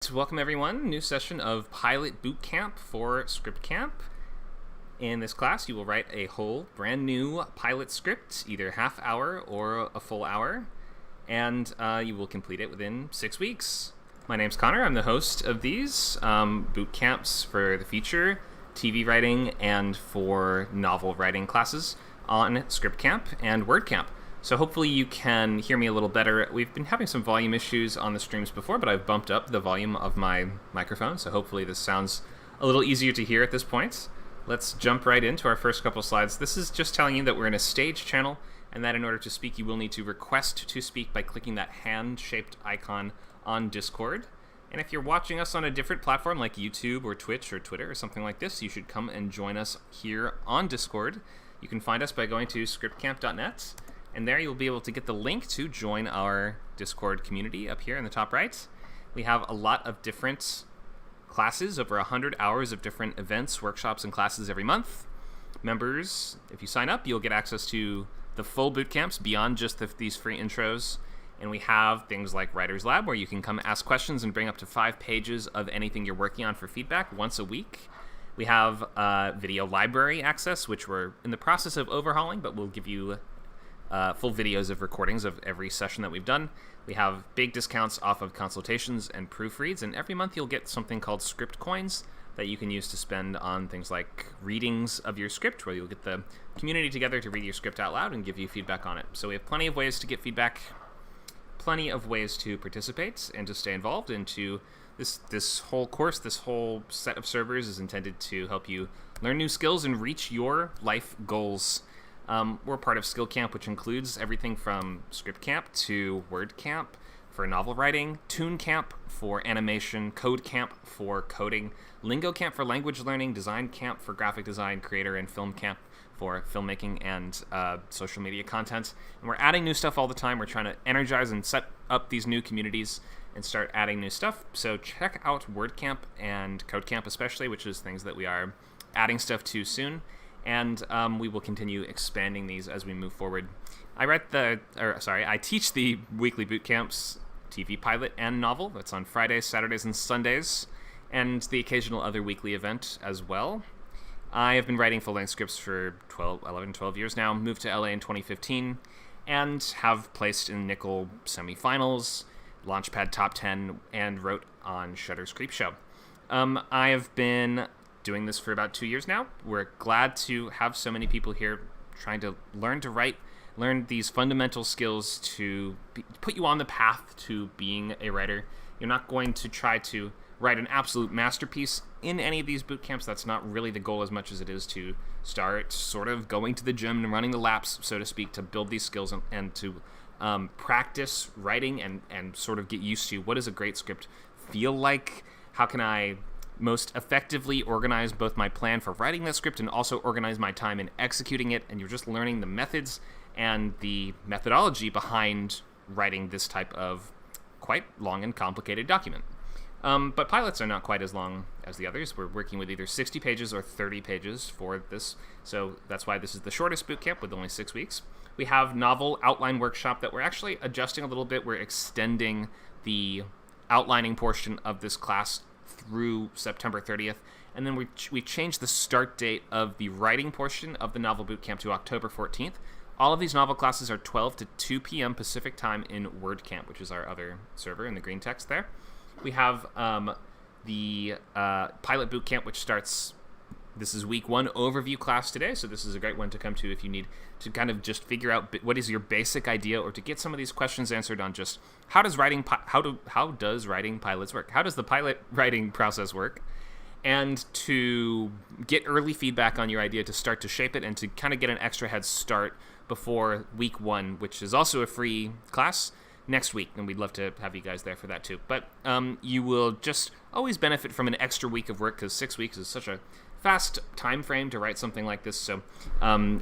right, welcome everyone. New session of Pilot Bootcamp for Script Camp. In this class, you will write a whole brand new pilot script, either half hour or a full hour, and you will complete it within 6 weeks. My name's Connor. I'm the host of these boot camps for the feature, TV writing, and for novel writing classes on Script Camp and Word Camp. So hopefully you can hear me a little better. We've been having some volume issues on the streams before, but I've bumped up the volume of my microphone, so hopefully this sounds a little easier to hear at this point. Let's jump right into our first couple slides. This is just telling you that we're in a stage channel, and that in order to speak, you will need to request to speak by clicking that hand-shaped icon on Discord. And if you're watching us on a different platform like YouTube or Twitch or Twitter or something like this, you should come and join us here on Discord. You can find us by going to scriptcamp.net. And there you'll be able to get the link to join our Discord community up here in the top right. We have a lot of different classes, over 100 hours of different events, workshops, and classes every month. Members, if you sign up, you'll get access to the full boot camps beyond just these free intros. And we have things like Writer's Lab, where you can come ask questions and bring up to 5 pages of anything you're working on for feedback once a week. We have video library access, which we're in the process of overhauling, but we'll give you full videos of recordings of every session that we've done. We have big discounts off of consultations and proofreads, and every month you'll get something called script coins that you can use to spend on things like readings of your script, where you'll get the community together to read your script out loud and give you feedback on it. So we have plenty of ways to get feedback, plenty of ways to participate and to stay involved. And to this whole course, this whole set of servers is intended to help you learn new skills and reach your life goals. We're part of Skill Camp, which includes everything from Script Camp to Word Camp for novel writing, Tune Camp for animation, Code Camp for coding, Lingo Camp for language learning, Design Camp for graphic design, Creator and Film Camp for filmmaking and social media content. And we're adding new stuff all the time. We're trying to energize and set up these new communities and start adding new stuff. So check out Word Camp and Code Camp especially, which is things that we are adding stuff to soon. And we will continue expanding these as we move forward. I teach the weekly boot camps, TV pilot and novel. That's on Fridays, Saturdays, and Sundays, and the occasional other weekly event as well. I have been writing full-length scripts for 12 years now, moved to LA in 2015, and have placed in Nicholl semifinals, Launchpad top 10, and wrote on Shudder's Creepshow. I have been doing this for about 2 years now. We're glad to have so many people here trying to learn to write, learn these fundamental skills to put you on the path to being a writer. You're not going to try to write an absolute masterpiece in any of these boot camps. That's not really the goal as much as it is to start sort of going to the gym and running the laps, so to speak, to build these skills and to practice writing and sort of get used to what does a great script feel like? How can I most effectively organize both my plan for writing that script and also organize my time in executing it? And you're just learning the methods and the methodology behind writing this type of quite long and complicated document. But pilots are not quite as long as the others. We're working with either 60 pages or 30 pages for this, so that's why this is the shortest boot camp with only 6 weeks. We have novel outline workshop that we're actually adjusting a little bit. We're extending the outlining portion of this class through September 30th, and then we changed the start date of the writing portion of the novel bootcamp to October 14th. All of these novel classes are 12 to 2 p.m. Pacific time in Word Camp, which is our other server in the green text there. We have the pilot bootcamp, which starts. This is week 1 overview class today, so this is a great one to come to if you need to kind of just figure out what is your basic idea, or to get some of these questions answered on just how does writing pilots work? How does the pilot writing process work? And to get early feedback on your idea to start to shape it and to kind of get an extra head start before week 1, which is also a free class next week, and we'd love to have you guys there for that too. But you will just always benefit from an extra week of work, because 6 weeks is such a fast time frame to write something like this, so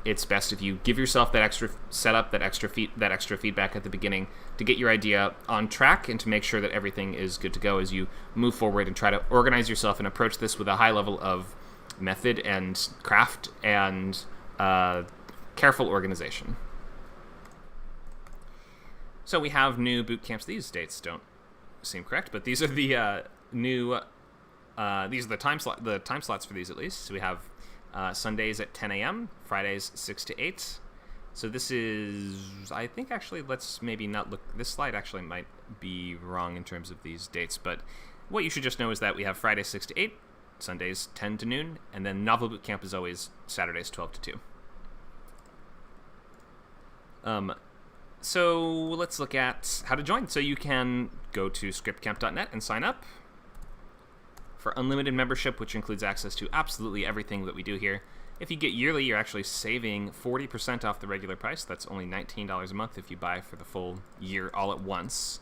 it's best if you give yourself that extra setup, that extra feedback at the beginning to get your idea on track and to make sure that everything is good to go as you move forward and try to organize yourself and approach this with a high level of method and craft and careful organization. So we have new boot camps. These dates don't seem correct, but these are the new. These are the time slots for these at least. So we have Sundays at 10 a.m., Fridays 6 to 8. So this is, I think actually, let's maybe not look. This slide actually might be wrong in terms of these dates, but what you should just know is that we have Fridays 6 to 8, Sundays 10 to noon, and then Novel Bootcamp is always Saturdays 12 to 2. So let's look at how to join. So you can go to scriptcamp.net and sign up for unlimited membership, which includes access to absolutely everything that we do here. If you get yearly, you're actually saving 40% off the regular price. That's only $19 a month if you buy for the full year all at once.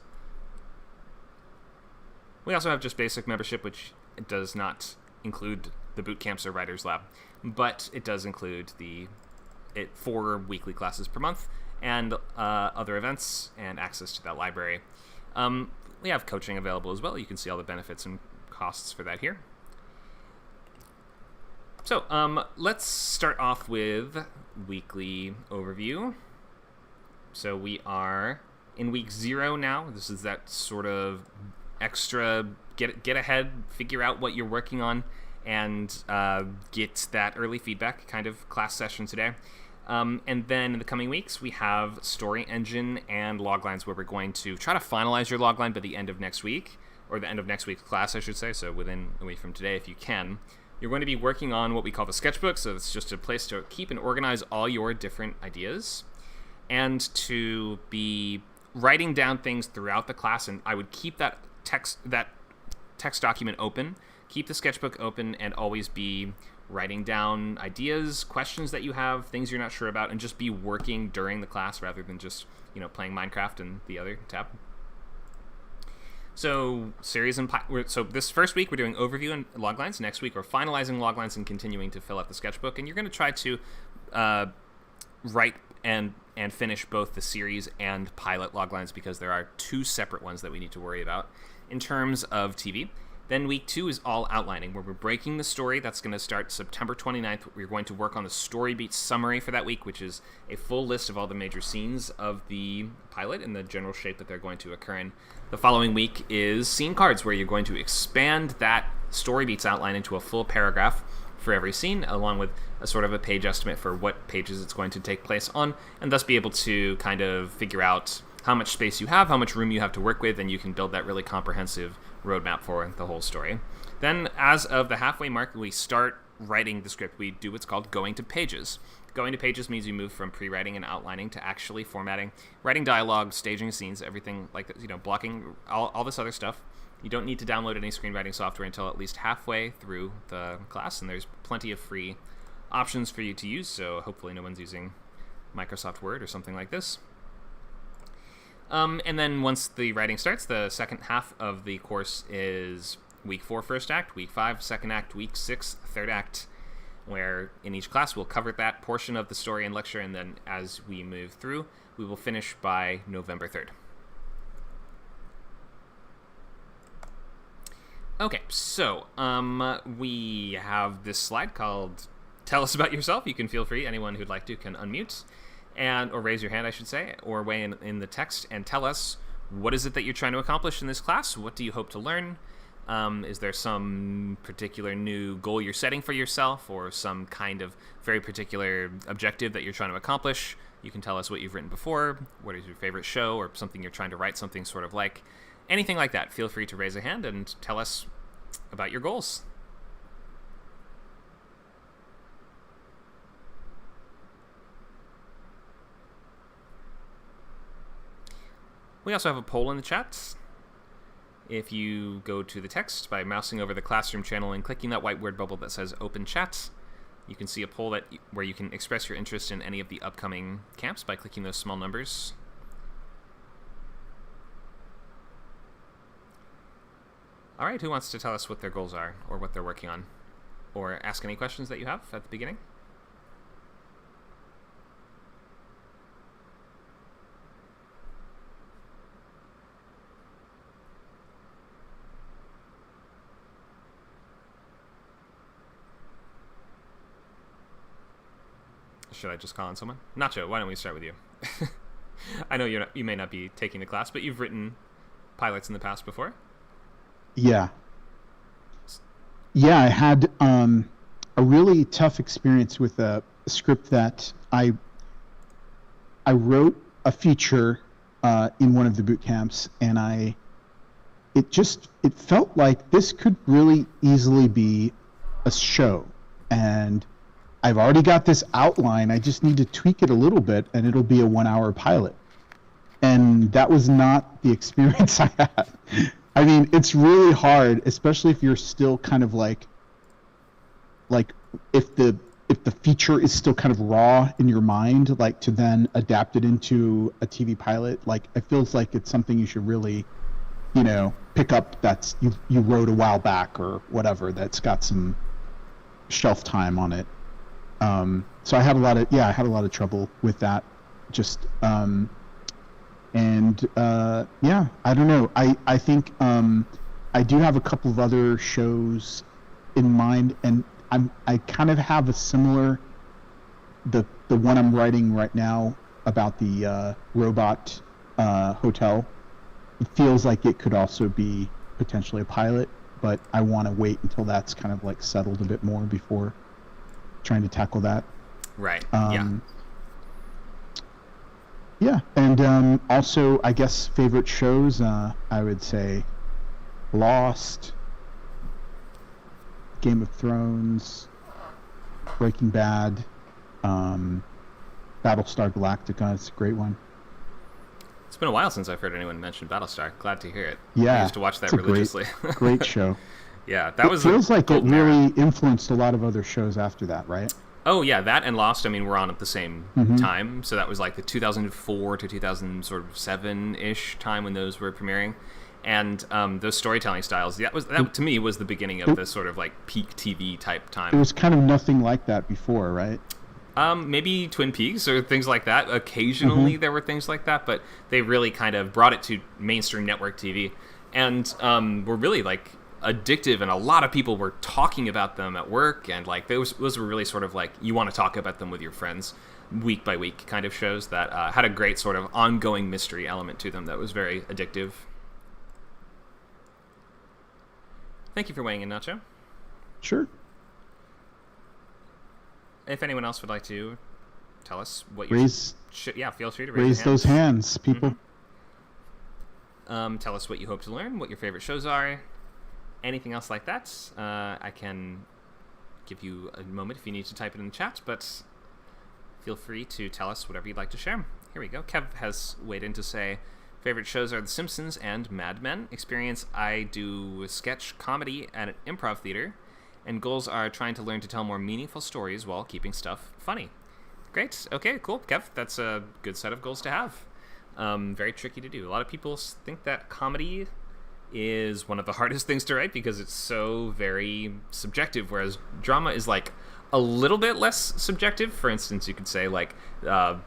We also have just basic membership, which does not include the boot camps or writers lab, but it does include 4 weekly classes per month and other events and access to that library. We have coaching available as well. You can see all the benefits and costs for that here. So let's start off with weekly overview. So we are in week 0 now. This is that sort of extra get ahead, figure out what you're working on, and get that early feedback kind of class session today. And then in the coming weeks, we have story engine and loglines, where we're going to try to finalize your logline by the end of next week, or the end of next week's class, I should say, so within a week from today if you can. You're going to be working on what we call the sketchbook, so it's just a place to keep and organize all your different ideas, and to be writing down things throughout the class. And I would keep that text document open, keep the sketchbook open, and always be writing down ideas, questions that you have, things you're not sure about, and just be working during the class rather than just, playing Minecraft in the other tab. So so this first week we're doing overview and loglines. Next week we're finalizing loglines and continuing to fill out the sketchbook. And you're going to try to write and finish both the series and pilot loglines, because there are 2 separate ones that we need to worry about in terms of TV. Then week 2 is all outlining, where we're breaking the story. That's going to start September 29th. We're going to work on the story beat summary for that week, which is a full list of all the major scenes of the pilot and the general shape that they're going to occur in. The following week is scene cards, where you're going to expand that story beats outline into a full paragraph for every scene, along with a sort of a page estimate for what pages it's going to take place on, and thus be able to kind of figure out how much space you have, how much room you have to work with, and you can build that really comprehensive roadmap for the whole story. Then, as of the halfway mark, we start writing the script. We do what's called going to pages. Going to pages means you move from pre-writing and outlining to actually formatting, writing dialogue, staging scenes, everything like that, blocking, all this other stuff. You don't need to download any screenwriting software until at least halfway through the class, and there's plenty of free options for you to use, so hopefully no one's using Microsoft Word or something like this. And then once the writing starts, the second half of the course is week 4, first act, week 5, second act, week 6, third act, where in each class we'll cover that portion of the story and lecture, and then as we move through, we will finish by November 3rd. Okay, so we have this slide called Tell Us About Yourself. You can feel free, anyone who'd like to can unmute. Or raise your hand, I should say, or weigh in the text and tell us, what is it that you're trying to accomplish in this class? What do you hope to learn? Is there some particular new goal you're setting for yourself, or some kind of very particular objective that you're trying to accomplish? You can tell us what you've written before, what is your favorite show, or something you're trying to write, something sort of like. Anything like that, feel free to raise a hand and tell us about your goals. We also have a poll in the chat. If you go to the text by mousing over the classroom channel and clicking that white word bubble that says Open Chat, you can see a poll where you can express your interest in any of the upcoming camps by clicking those small numbers. All right, who wants to tell us what their goals are, or what they're working on, or ask any questions that you have at the beginning? Should I just call on someone? Nacho, why don't we start with you? I know you may not be taking the class, but you've written pilots in the past before. Yeah. Yeah, I had a really tough experience with a script that I wrote a feature in one of the boot camps, and it felt like this could really easily be a show, and I've already got this outline. I just need to tweak it a little bit, and it'll be a 1-hour pilot. And that was not the experience I had. I mean, it's really hard, especially if you're still kind of like if the feature is still kind of raw in your mind, like to then adapt it into a TV pilot. Like, it feels like it's something you should really, pick up that's you wrote a while back or whatever, that's got some shelf time on it. So I had a lot of trouble with that. Just I don't know. I think I do have a couple of other shows in mind, and I kind of have a similar, the one I'm writing right now about the robot hotel. It feels like it could also be potentially a pilot, but I want to wait until that's kind of like settled a bit more before trying to tackle that. Right. Yeah, and also, I guess, favorite shows, I would say Lost, Game of Thrones, Breaking Bad, Battlestar Galactica. It's a great one. It's been a while since I've heard anyone mention Battlestar. Glad to hear it. Yeah, I used to watch that religiously. Great show. Yeah, that was. It feels like it really influenced a lot of other shows after that, right? Oh yeah, that and Lost. I mean, we're on at the same time, so that was like the 2004 to 2007-ish time when those were premiering, and those storytelling styles. That to me was the beginning of this sort of like peak TV type time. It was kind of nothing like that before, right? Maybe Twin Peaks or things like that. Occasionally there were things like that, but they really kind of brought it to mainstream network TV, and were really like addictive, and a lot of people were talking about them at work, and like those were really sort of like you want to talk about them with your friends week by week kind of shows that had a great sort of ongoing mystery element to them that was very addictive. Thank you for weighing in, Nacho. Sure. If anyone else would like to tell us what you feel free to raise those hands, people. Tell us what you hope to learn, what your favorite shows are, anything else like that. I can give you a moment if you need to type it in the chat, but feel free to tell us whatever you'd like to share. Here we go. Kev has weighed in to say, favorite shows are The Simpsons and Mad Men. Experience, I do sketch comedy at an improv theater, and goals are trying to learn to tell more meaningful stories while keeping stuff funny. Great. Okay, cool. Kev, that's a good set of goals to have. Very tricky to do. A lot of people think that comedy is one of the hardest things to write because it's so very subjective, whereas drama is like a little bit less subjective. For instance, you could say like a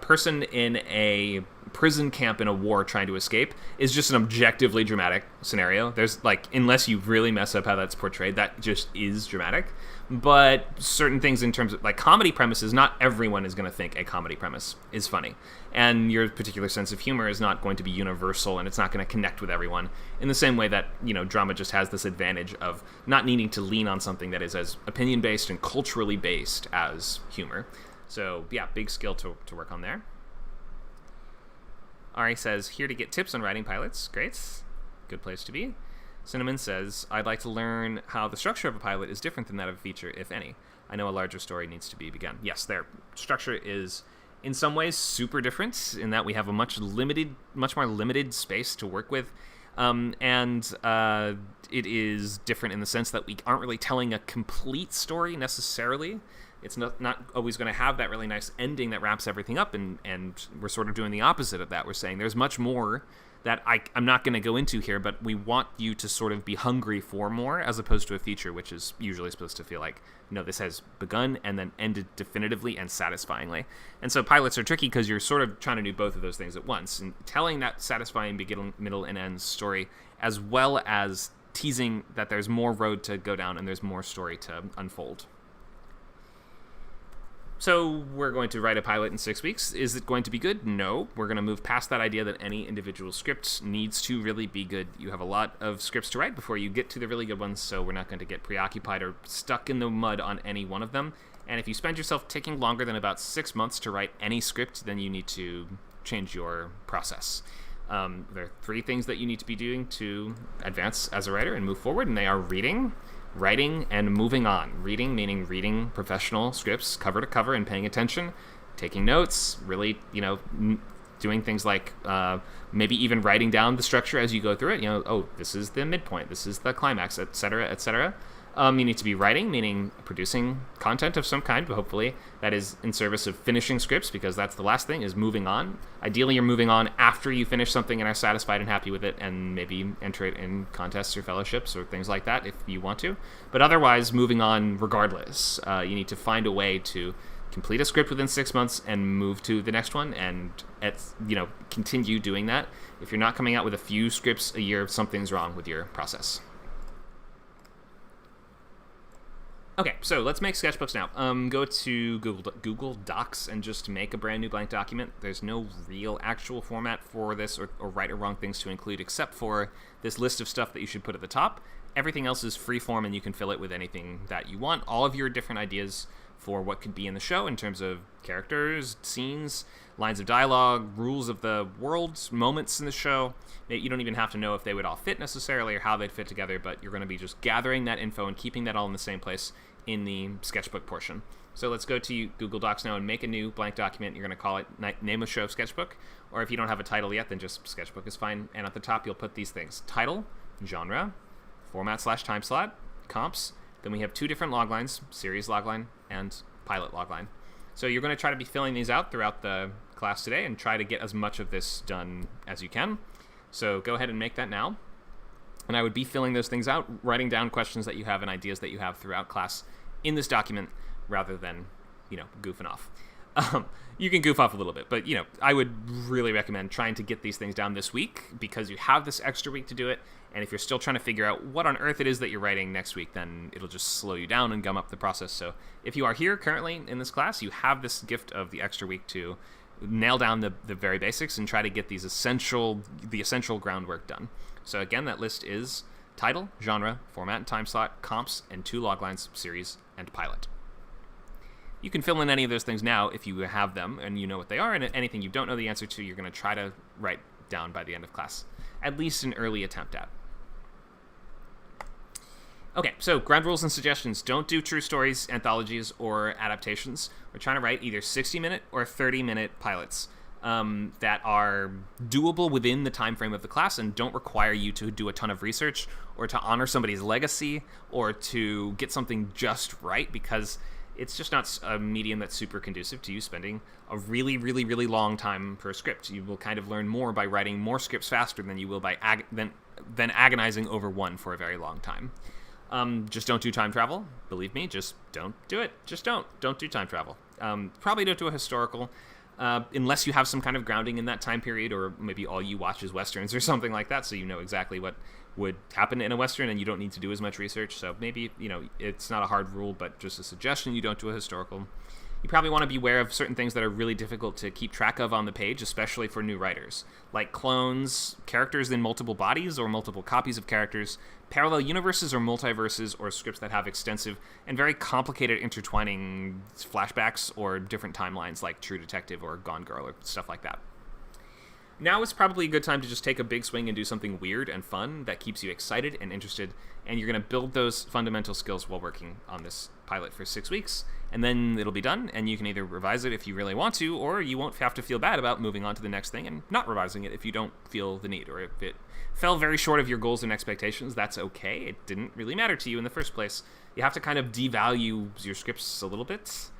person in a prison camp in a war trying to escape is just an objectively dramatic scenario. There's like, unless you really mess up how that's portrayed, that just is dramatic. But certain things in terms of like comedy premises, not everyone is going to think a comedy premise is funny, and your particular sense of humor is not going to be universal, and it's not going to connect with everyone in the same way that, drama just has this advantage of not needing to lean on something that is as opinion based and culturally based as humor. So yeah, big skill to work on there. Ari says, here to get tips on writing pilots. Great. Good place to be. Cinnamon says, I'd like to learn how the structure of a pilot is different than that of a feature, if any. I know a larger story needs to be begun. Yes, their structure is, in some ways, super different in that we have a much more limited space to work with. And it is different in the sense that we aren't really telling a complete story necessarily. It's not always going to have that really nice ending that wraps everything up, and we're sort of doing the opposite of that. We're saying there's much more that I'm not going to go into here, but we want you to sort of be hungry for more, as opposed to a feature, which is usually supposed to feel like, this has begun and then ended definitively and satisfyingly. And so pilots are tricky because you're sort of trying to do both of those things at once, and telling that satisfying beginning, middle, and end story, as well as teasing that there's more road to go down and there's more story to unfold. So we're going to write a pilot in 6 weeks. Is it going to be good? No. We're going to move past that idea that any individual script needs to really be good. You have a lot of scripts to write before you get to the really good ones, so we're not going to get preoccupied or stuck in the mud on any one of them. And if you spend yourself taking longer than about 6 months to write any script, then you need to change your process. There are 3 things that you need to be doing to advance as a writer and move forward, and they are reading, writing, and moving on. Reading, meaning reading professional scripts cover to cover and paying attention, taking notes, really, doing things like maybe even writing down the structure as you go through it. This is the midpoint, this is the climax, etc., etc. You need to be writing, meaning producing content of some kind, but hopefully that is in service of finishing scripts, because that's the last thing, is moving on. Ideally, you're moving on after you finish something and are satisfied and happy with it, and maybe enter it in contests or fellowships or things like that if you want to. But otherwise, moving on regardless. You need to find a way to complete a script within 6 months and move to the next one, and continue doing that. If you're not coming out with a few scripts a year, something's wrong with your process. Okay, so let's make sketchbooks now. Go to Google Docs and just make a brand new blank document. There's no real actual format for this or right or wrong things to include except for this list of stuff that you should put at the top. Everything else is free form and you can fill it with anything that you want. All of your different ideas for what could be in the show in terms of characters, scenes, lines of dialogue, rules of the world, moments in the show. You don't even have to know if they would all fit necessarily or how they'd fit together, but you're going to be just gathering that info and keeping that all in the same place in the sketchbook portion. So let's go to Google Docs now and make a new blank document. You're going to call it Name of Show Sketchbook, or if you don't have a title yet, then just sketchbook is fine. And at the top, you'll put these things: title, genre, format/time slot, comps. Then we have 2 different loglines: series logline and pilot logline. So you're going to try to be filling these out throughout the class today and try to get as much of this done as you can. So go ahead and make that now. And I would be filling those things out, writing down questions that you have and ideas that you have throughout class in this document rather than, goofing off. You can goof off a little bit, but, I would really recommend trying to get these things down this week because you have this extra week to do it. And if you're still trying to figure out what on earth it is that you're writing next week, then it'll just slow you down and gum up the process. So if you are here currently in this class, you have this gift of the extra week to nail down the very basics and try to get the essential groundwork done. So again, that list is title, genre, format and time slot, comps, and 2 loglines, series, and pilot. You can fill in any of those things now if you have them and you know what they are, and anything you don't know the answer to, you're going to try to write down by the end of class. At least an early attempt at. Okay, so ground rules and suggestions. Don't do true stories, anthologies, or adaptations. We're trying to write either 60-minute or 30-minute pilots that are doable within the time frame of the class and don't require you to do a ton of research or to honor somebody's legacy or to get something just right, because it's just not a medium that's super conducive to you spending a really, really, really long time per script. You will kind of learn more by writing more scripts faster than you will by than agonizing over one for a very long time. Just don't do time travel. Believe me, just don't do it. Just don't do time travel. Probably don't do a historical, unless you have some kind of grounding in that time period, or maybe all you watch is Westerns or something like that, so you know exactly what would happen in a Western and you don't need to do as much research. So maybe, it's not a hard rule, but just a suggestion, you don't do a historical. You probably want to be aware of certain things that are really difficult to keep track of on the page, especially for new writers, like clones, characters in multiple bodies or multiple copies of characters, parallel universes or multiverses, or scripts that have extensive and very complicated intertwining flashbacks or different timelines like True Detective or Gone Girl or stuff like that. Now is probably a good time to just take a big swing and do something weird and fun that keeps you excited and interested, and you're going to build those fundamental skills while working on this pilot for 6 weeks, and then it'll be done, and you can either revise it if you really want to, or you won't have to feel bad about moving on to the next thing and not revising it if you don't feel the need, or if it fell very short of your goals and expectations. That's okay. It didn't really matter to you in the first place. You have to kind of devalue your scripts a little bit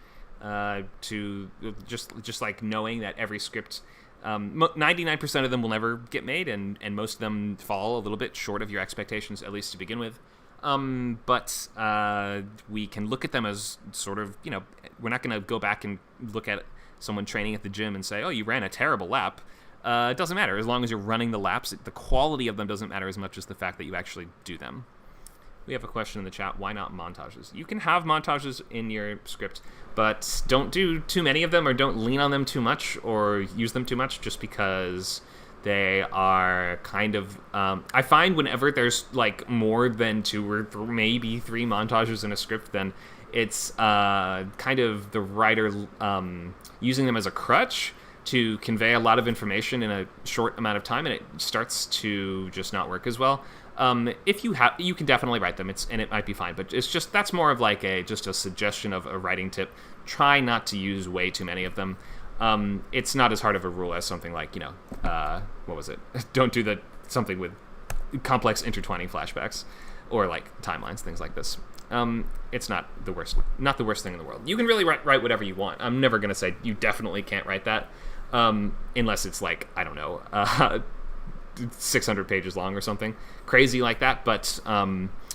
to just like knowing that every script, 99% of them will never get made, and most of them fall a little bit short of your expectations, at least to begin with. But we can look at them as sort of, we're not going to go back and look at someone training at the gym and say, oh, you ran a terrible lap. It doesn't matter. As long as you're running the laps, the quality of them doesn't matter as much as the fact that you actually do them. We have a question in the chat. Why not montages? You can have montages in your script, but don't do too many of them, or don't lean on them too much, or use them too much, just because they are kind of... I find whenever there's like more than 2 or maybe 3 montages in a script, then it's kind of the writer using them as a crutch to convey a lot of information in a short amount of time, and it starts to just not work as well. If you have, you can definitely write them, and it might be fine, but it's just, that's more of like just a suggestion of a writing tip. Try not to use way too many of them. It's not as hard of a rule as something like, what was it? Don't do something with complex intertwining flashbacks or like timelines, things like this. It's not the worst thing in the world. You can really write whatever you want. I'm never going to say you definitely can't write that, unless it's like, I don't know, 600 pages long or something crazy like that, but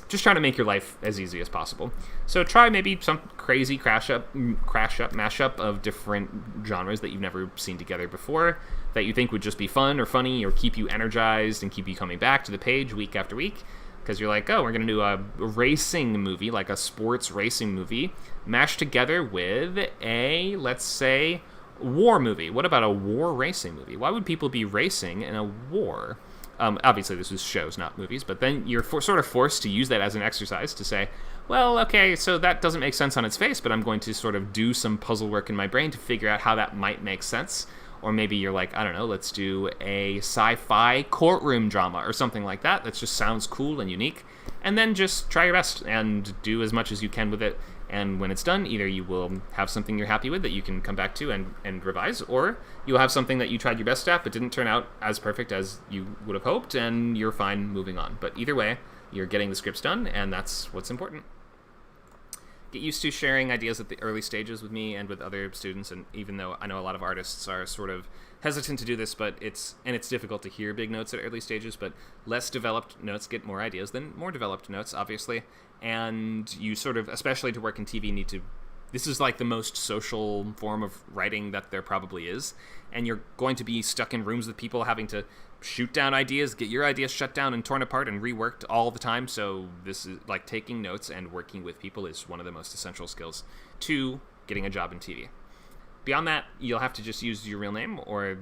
just trying to make your life as easy as possible. So try maybe some crazy mashup of different genres that you've never seen together before, that you think would just be fun or funny or keep you energized and keep you coming back to the page week after week, because you're like, oh, we're going to do a racing movie, like a sports racing movie, mashed together with a, let's say, war movie. What about a war racing movie? Why would people be racing in a war? Obviously, this is shows, not movies, but then you're sort of forced to use that as an exercise to say, well, okay, so that doesn't make sense on its face, but I'm going to sort of do some puzzle work in my brain to figure out how that might make sense. Or maybe you're like, I don't know, let's do a sci-fi courtroom drama or something like that. That just sounds cool and unique. And then just try your best and do as much as you can with it. And when it's done, either you will have something you're happy with that you can come back to and revise, or you'll have something that you tried your best at but didn't turn out as perfect as you would have hoped, and you're fine moving on. But either way, you're getting the scripts done, and that's what's important. Get used to sharing ideas at the early stages with me and with other students, and even though I know a lot of artists are sort of hesitant to do this, but it's difficult to hear big notes at early stages, but less developed notes get more ideas than more developed notes, obviously. And you sort of, especially to work in TV, this is like the most social form of writing that there probably is, and you're going to be stuck in rooms with people having to shoot down ideas, get your ideas shut down and torn apart and reworked all the time. So this is like taking notes and working with people is one of the most essential skills to getting a job in TV. Beyond that, you'll have to just use your real name or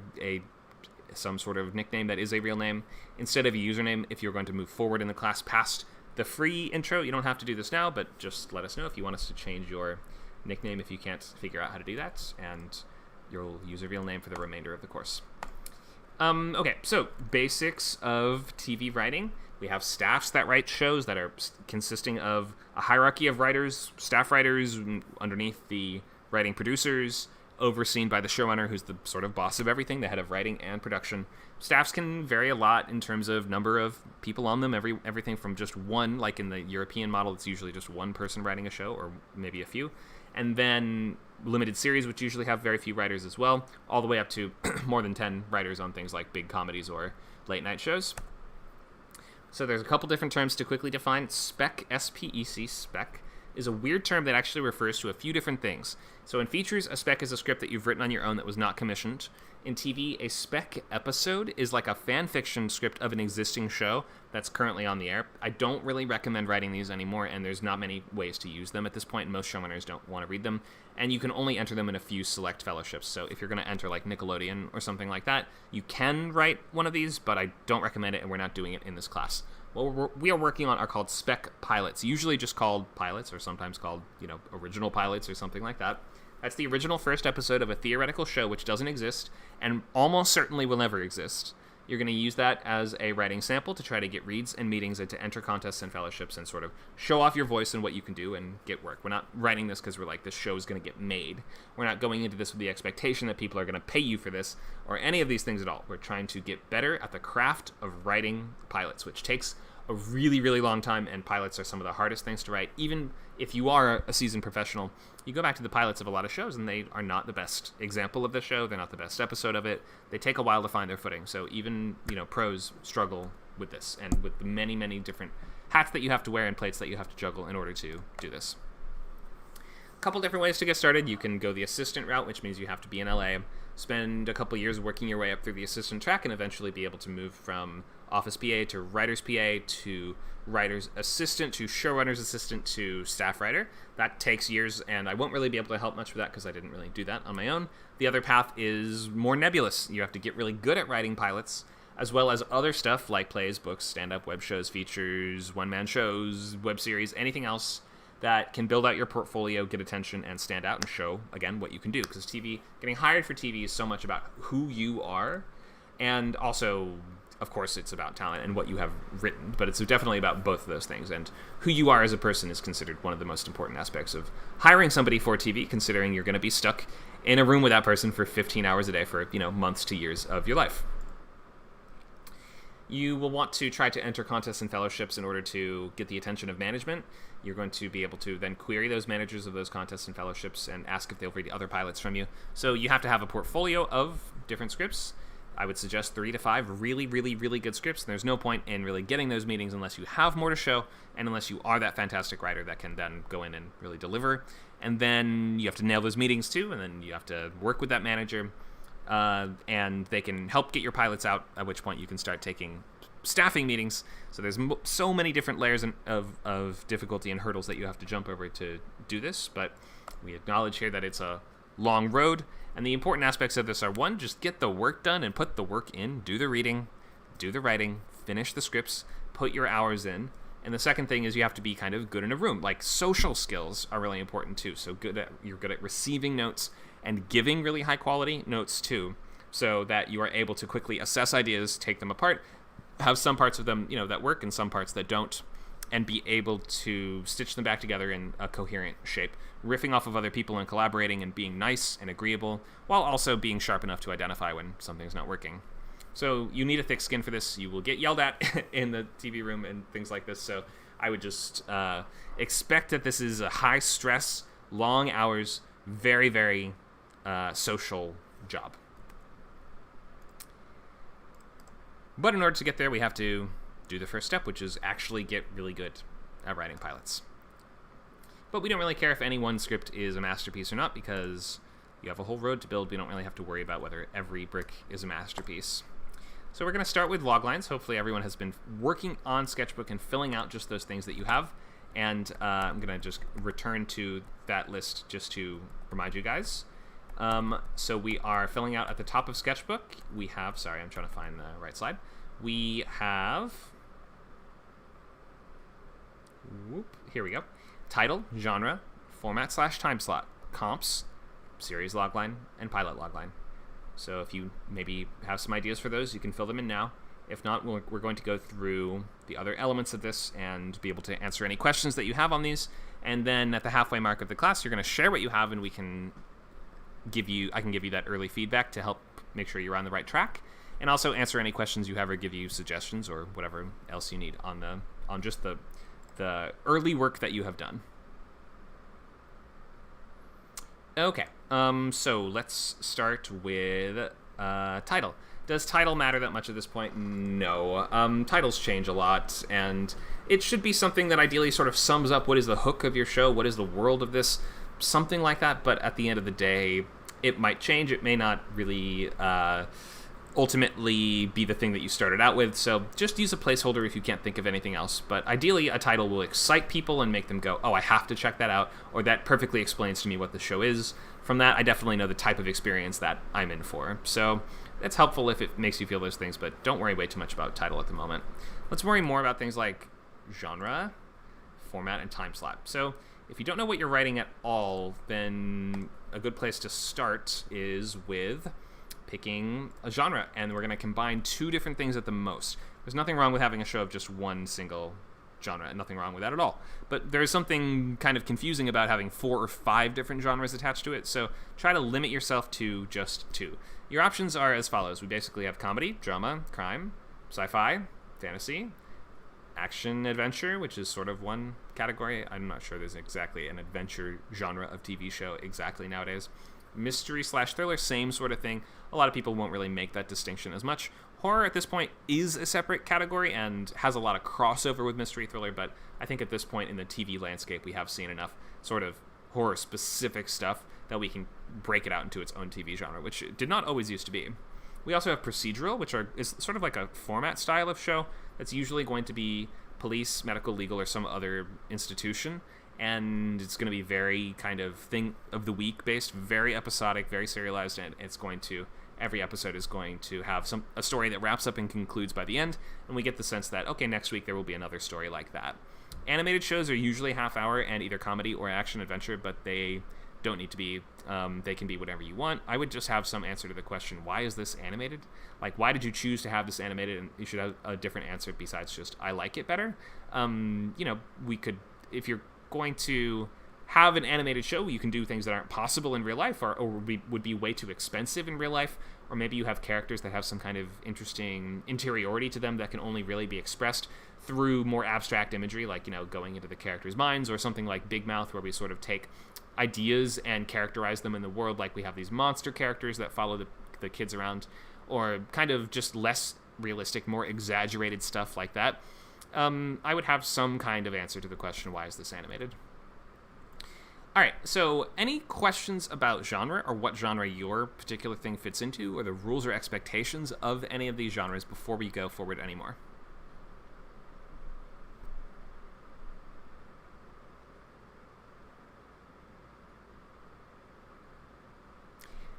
some sort of nickname that is a real name instead of a username if you're going to move forward in the class past the free intro. You don't have to do this now, but just let us know if you want us to change your nickname if you can't figure out how to do that, and you'll use a real name for the remainder of the course. Okay, so basics of TV writing. We have staffs that write shows that are consisting of a hierarchy of writers, staff writers underneath the writing producers, overseen by the showrunner, who's the sort of boss of everything, the head of writing and production. Staffs can vary a lot in terms of number of people on them, everything from just one, like in the European model, it's usually just one person writing a show, or maybe a few, and then limited series, which usually have very few writers as well, all the way up to more than 10 writers on things like big comedies or late night shows. So there's a couple different terms to quickly define. Spec, S-P-E-C, spec, is a weird term that actually refers to a few different things. So in features, a spec is a script that you've written on your own that was not commissioned. In TV, a spec episode is like a fan fiction script of an existing show that's currently on the air. I don't really recommend writing these anymore, and there's not many ways to use them at this point. Most showrunners don't want to read them, and you can only enter them in a few select fellowships. So if you're going to enter like Nickelodeon or something like that, you can write one of these, but I don't recommend it, and we're not doing it in this class. What we are working on are called spec pilots, usually just called pilots, or sometimes called, original pilots or something like that. That's the original first episode of a theoretical show which doesn't exist and almost certainly will never exist. You're going to use that as a writing sample to try to get reads and meetings and to enter contests and fellowships and sort of show off your voice and what you can do and get work. We're not writing this because we're like, this show is going to get made. We're not going into this with the expectation that people are going to pay you for this or any of these things at all. We're trying to get better at the craft of writing pilots, which takes a really, really long time, and pilots are some of the hardest things to write. Even if you are a seasoned professional, you go back to the pilots of a lot of shows, and they are not the best example of the show. They're not the best episode of it. They take a while to find their footing. So even, pros struggle with this, and with the many, many different hats that you have to wear and plates that you have to juggle in order to do this. A couple different ways to get started. You can go the assistant route, which means you have to be in LA, spend a couple years working your way up through the assistant track, and eventually be able to move from office PA to writer's PA to writer's assistant to showrunner's assistant to staff writer. That takes years, and I won't really be able to help much with that because I didn't really do that on my own. The other path is more nebulous. You have to get really good at writing pilots, as well as other stuff like plays, books, stand-up, web shows, features, one-man shows, web series, anything else that can build out your portfolio, get attention, and stand out and show, again, what you can do. Because getting hired for TV is so much about who you are, and also, of course, it's about talent and what you have written, but it's definitely about both of those things. And who you are as a person is considered one of the most important aspects of hiring somebody for TV, considering you're going to be stuck in a room with that person for 15 hours a day for, months to years of your life. You will want to try to enter contests and fellowships in order to get the attention of management. You're going to be able to then query those managers of those contests and fellowships and ask if they'll read other pilots from you. So you have to have a portfolio of different scripts. I would suggest 3 to 5 really, really, really good scripts. And there's no point in really getting those meetings unless you have more to show and unless you are that fantastic writer that can then go in and really deliver. And then you have to nail those meetings too, and then you have to work with that manager. And they can help get your pilots out, at which point you can start taking staffing meetings. So there's so many different layers of difficulty and hurdles that you have to jump over to do this, but we acknowledge here that it's a long road, and the important aspects of this are, 1, just get the work done and put the work in, do the reading, do the writing, finish the scripts, put your hours in. And the second thing is you have to be kind of good in a room. Like, social skills are really important too. So you're good at receiving notes and giving really high quality notes too, so that you are able to quickly assess ideas, take them apart, have some parts of them, that work and some parts that don't, and be able to stitch them back together in a coherent shape, riffing off of other people and collaborating and being nice and agreeable, while also being sharp enough to identify when something's not working. So you need a thick skin for this. You will get yelled at in the TV room and things like this, so I would just expect that this is a high stress, long hours, very, very social job. But in order to get there, we have to do the first step, which is actually get really good at writing pilots. But we don't really care if any one script is a masterpiece or not, because you have a whole road to build. We don't really have to worry about whether every brick is a masterpiece. So we're going to start with loglines. Hopefully everyone has been working on Sketchbook and filling out just those things that you have. And I'm going to just return to that list just to remind you guys. So we are filling out at the top of Sketchbook. We have, sorry, I'm trying to find the right slide. We have, here we go. Title, genre, format/time slot, comps, series logline, and pilot logline. So if you maybe have some ideas for those, you can fill them in now. If not, we're going to go through the other elements of this and be able to answer any questions that you have on these. And then at the halfway mark of the class, you're going to share what you have, and I can give you that early feedback to help make sure you're on the right track, and also answer any questions you have or give you suggestions or whatever else you need on just the early work that you have done. Okay, so let's start with title. Does title matter that much at this point? No. Titles change a lot, and it should be something that ideally sort of sums up what is the hook of your show, what is the world of this, something like that. But at the end of the day, it might change. It may not really ultimately be the thing that you started out with, so just use a placeholder if you can't think of anything else. But ideally, a title will excite people and make them go, oh, I have to check that out, or that perfectly explains to me what the show is. From that, I definitely know the type of experience that I'm in for. So that's helpful if it makes you feel those things, but don't worry way too much about title at the moment. Let's worry more about things like genre, format, and time slot. So if you don't know what you're writing at all, then a good place to start is with picking a genre, and we're going to combine 2 different things at the most. There's nothing wrong with having a show of just one single genre, nothing wrong with that at all. But there's something kind of confusing about having 4 or 5 different genres attached to it, so try to limit yourself to just 2. Your options are as follows. We basically have comedy, drama, crime, sci-fi, fantasy, action adventure, which is sort of one category. I'm not sure there's exactly an adventure genre of TV show exactly nowadays. Mystery/thriller, same sort of thing. A lot of people won't really make that distinction as much. Horror at this point is a separate category and has a lot of crossover with mystery thriller, but I think at this point in the TV landscape we have seen enough sort of horror-specific stuff that we can break it out into its own TV genre, which it did not always used to be. We also have procedural, which is sort of like a format style of show that's usually going to be police, medical, legal, or some other institution. And it's going to be very kind of thing of the week based, very episodic, very serialized, and every episode is going to have a story that wraps up and concludes by the end, and we get the sense that, okay, next week there will be another story like that. Animated shows are usually half hour and either comedy or action adventure, but they don't need to be. They can be whatever you want. I would just have some answer to the question, why is this animated? Like, why did you choose to have this animated? And you should have a different answer besides just, I like it better. We could, if you're going to have an animated show, you can do things that aren't possible in real life or would be way too expensive in real life, or maybe you have characters that have some kind of interesting interiority to them that can only really be expressed through more abstract imagery, like, going into the characters' minds, or something like Big Mouth, where we sort of take ideas and characterize them in the world, like we have these monster characters that follow the kids around, or kind of just less realistic, more exaggerated stuff like that. I would have some kind of answer to the question, why is this animated? All right, so any questions about genre or what genre your particular thing fits into, or the rules or expectations of any of these genres before we go forward anymore?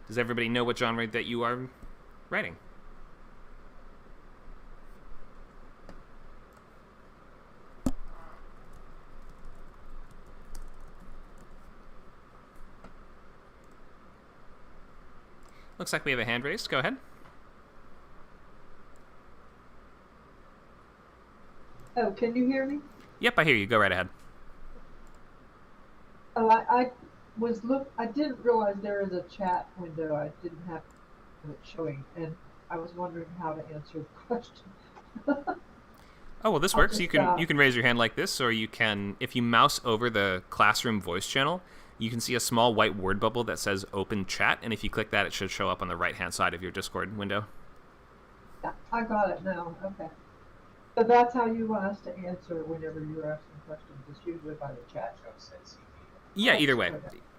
Does everybody know what genre that you are writing? Looks like we have a hand raised. Go ahead. Oh, can you hear me? Yep, I hear you. Go right ahead. Oh, I didn't realize there is a chat window. I didn't have it showing, and I was wondering how to answer the question. Oh, well, this works. You can raise your hand like this, or you can, if you mouse over the classroom voice channel, you can see a small white word bubble that says open chat, and if you click that, it should show up on the right-hand side of your Discord window. Yeah, I got it now. Okay. So that's how you want us to answer whenever you're asking questions. It's usually by the chat. Yeah, either way.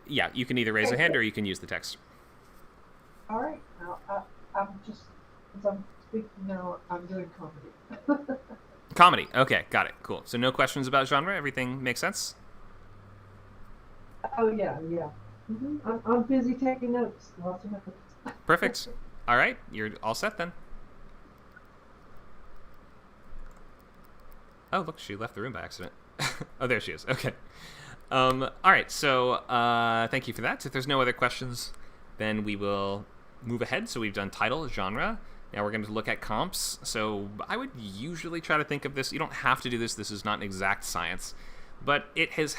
Yeah, you can either raise a hand or you can use the text. All right. Now, I'm just, as I'm speaking now, I'm doing comedy. Comedy. Okay, got it. Cool. So no questions about genre? Everything makes sense? Oh, yeah. Mm-hmm. I'm busy taking notes. Lots of notes. Perfect. All right. You're all set then. Oh, look, she left the room by accident. Oh, there she is. Okay. All right. So thank you for that. If there's no other questions, then we will move ahead. So we've done title, genre. Now we're going to look at comps. So I would usually try to think of this. You don't have to do this. This is not an exact science. But it has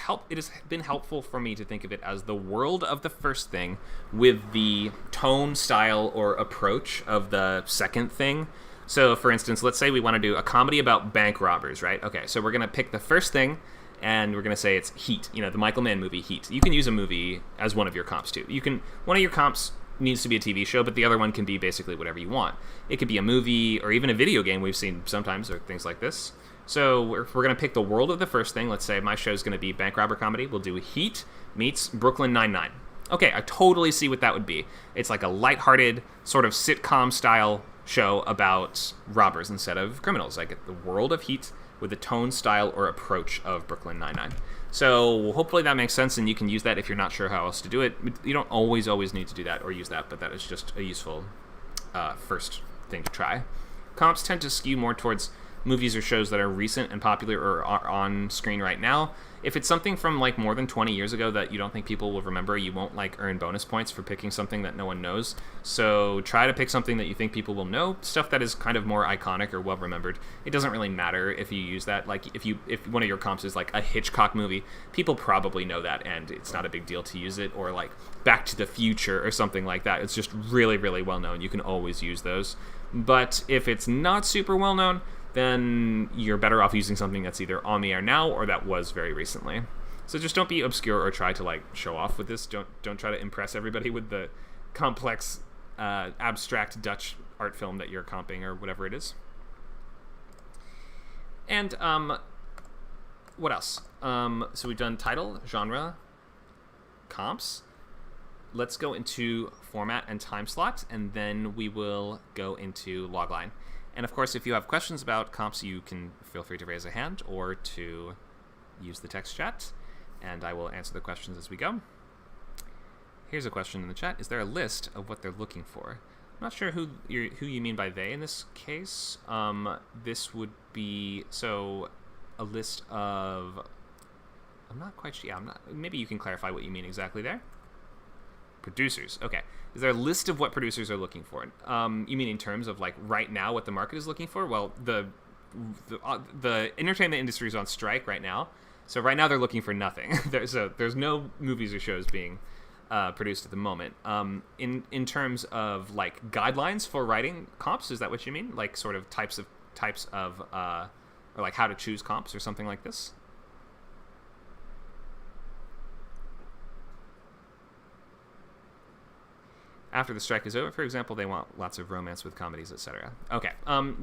been helpful for me to think of it as the world of the first thing with the tone, style, or approach of the second thing. So, for instance, let's say we want to do a comedy about bank robbers, right? Okay, so we're going to pick the first thing, and we're going to say it's Heat, the Michael Mann movie Heat. You can use a movie as one of your comps, too. One of your comps needs to be a TV show, but the other one can be basically whatever you want. It could be a movie or even a video game we've seen sometimes, or things like this. So if we're going to pick the world of the first thing, let's say my show is going to be bank robber comedy, we'll do Heat meets Brooklyn Nine-Nine. Okay, I totally see what that would be. It's like a lighthearted, sort of sitcom-style show about robbers instead of criminals. I get the world of Heat with the tone, style, or approach of Brooklyn Nine-Nine. So hopefully that makes sense, and you can use that if you're not sure how else to do it. You don't always need to do that or use that, but that is just a useful first thing to try. Comps tend to skew more towards movies or shows that are recent and popular or are on screen right now. If it's something from like more than 20 years ago that you don't think people will remember, you won't like earn bonus points for picking something that no one knows. So try to pick something that you think people will know, stuff that is kind of more iconic or well remembered. It doesn't really matter if you use that. Like if one of your comps is like a Hitchcock movie, people probably know that and it's not a big deal to use it, or like Back to the Future or something like that. It's just really, really well known. You can always use those. But if it's not super well known, then you're better off using something that's either on the air now or that was very recently. So just don't be obscure or try to like show off with this. Don't try to impress everybody with the complex, abstract Dutch art film that you're comping or whatever it is. And what else? So we've done title, genre, comps. let's go into format and time slot, and then we will go into logline. And of course, if you have questions about comps, you can feel free to raise a hand or to use the text chat, and I will answer the questions as we go. Here's a question in the chat. Is there a list of what they're looking for? I'm not sure who you mean by they in this case. This would be, so a list of, I'm not quite sure. Yeah, maybe you can clarify what you mean exactly there. Producers. Okay. Is there a list of what producers are looking for? You mean in terms of like right now what the market is looking for? Well, the entertainment industry is on strike right now. So right now they're looking for nothing. There's no movies or shows being produced at the moment. In terms of like guidelines for writing comps, is that what you mean? Like sort of types of or like how to choose comps or something like this? After the strike is over, for example, they want lots of romance with comedies, etc. Okay.